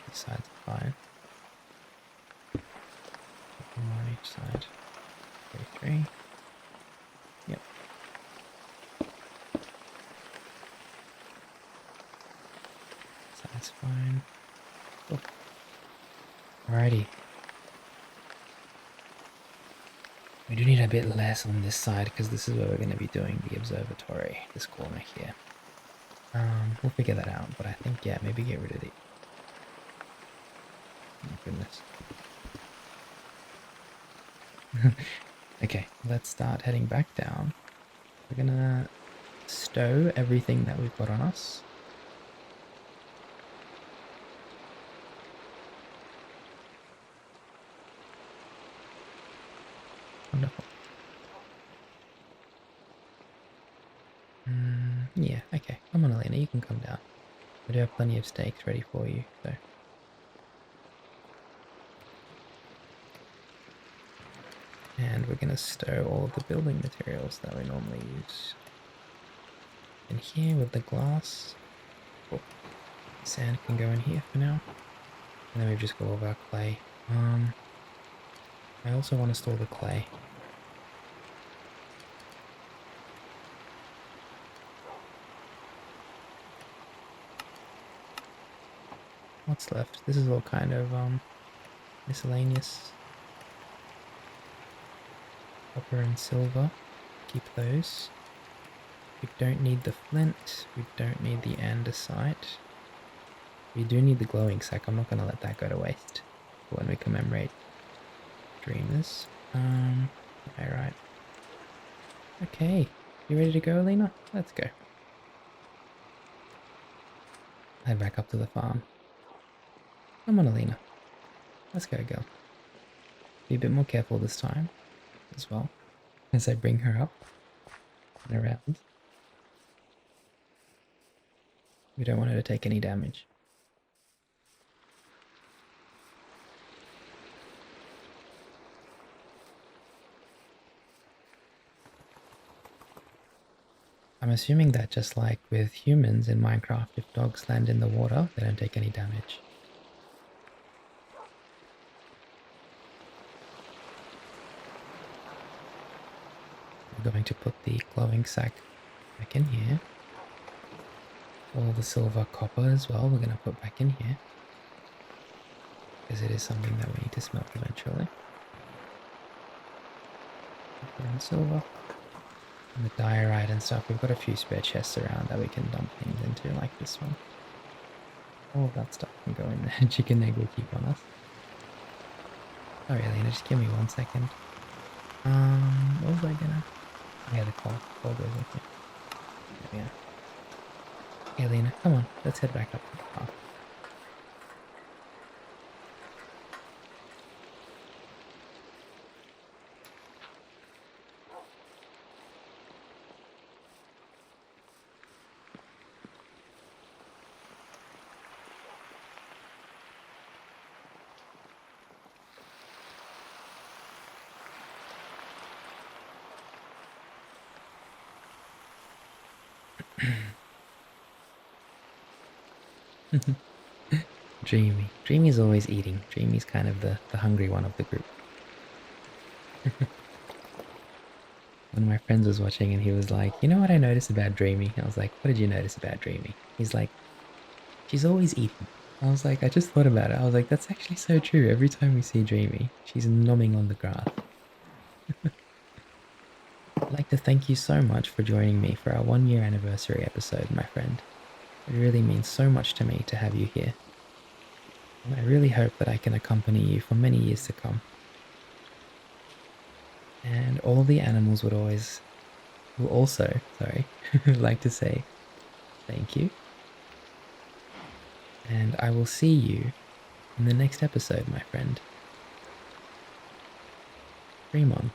Speaker 1: These sides are fine. One more on each side. 33. Yep. Side's fine. Cool. Alrighty. We do need a bit less on this side because this is where we're going to be doing the observatory, this corner here. We'll figure that out, but I think, yeah, maybe get rid of it. Oh, goodness. Okay, let's start heading back down. We're gonna stow everything that we've got on us. Wonderful. Yeah, okay. Come on, Olina, you can come down. We do have plenty of steaks ready for you, so. And we're gonna stow all of the building materials that we normally use. In here with the glass. Cool. Sand can go in here for now. And then we've just got all of our clay. I also want to store the clay. What's left? This is all kind of miscellaneous. Copper and silver. Keep those. We don't need the flint. We don't need the andesite. We do need the glowing sack. I'm not going to let that go to waste when we commemorate dreamers. Alright. Okay. You ready to go, Olina? Let's go. Head back up to the farm. Come on, Olina. Let's go, girl. Be a bit more careful this time as well as I bring her up and around. We don't want her to take any damage. I'm assuming that just like with humans in Minecraft, if dogs land in the water, they don't take any damage. I'm going to put the glowing sack back in here. All the silver copper as well, we're going to put back in here. Because it is something that we need to smelt eventually. Copper and silver. And the diorite and stuff, we've got a few spare chests around that we can dump things into, like this one. All of that stuff can go in there. Chicken egg will keep on us. Sorry, Elina, just give me 1 second. What was I gonna... Oh yeah, the coal. Coal goes with me. There we go. Hey, Elina, come on. Let's head back up to the path. Dreamy. Dreamy's always eating. Dreamy's kind of the hungry one of the group. One of my friends was watching and he was like, you know what I noticed about Dreamy? I was like, what did you notice about Dreamy? He's like, she's always eating. I was like, I just thought about it. I was like, that's actually so true. Every time we see Dreamy, she's nomming on the grass. I'd like to thank you so much for joining me for our 1 year anniversary episode, my friend. It really means so much to me to have you here. And I really hope that I can accompany you for many years to come. And all the animals will also, like to say thank you. And I will see you in the next episode, my friend. Dream on.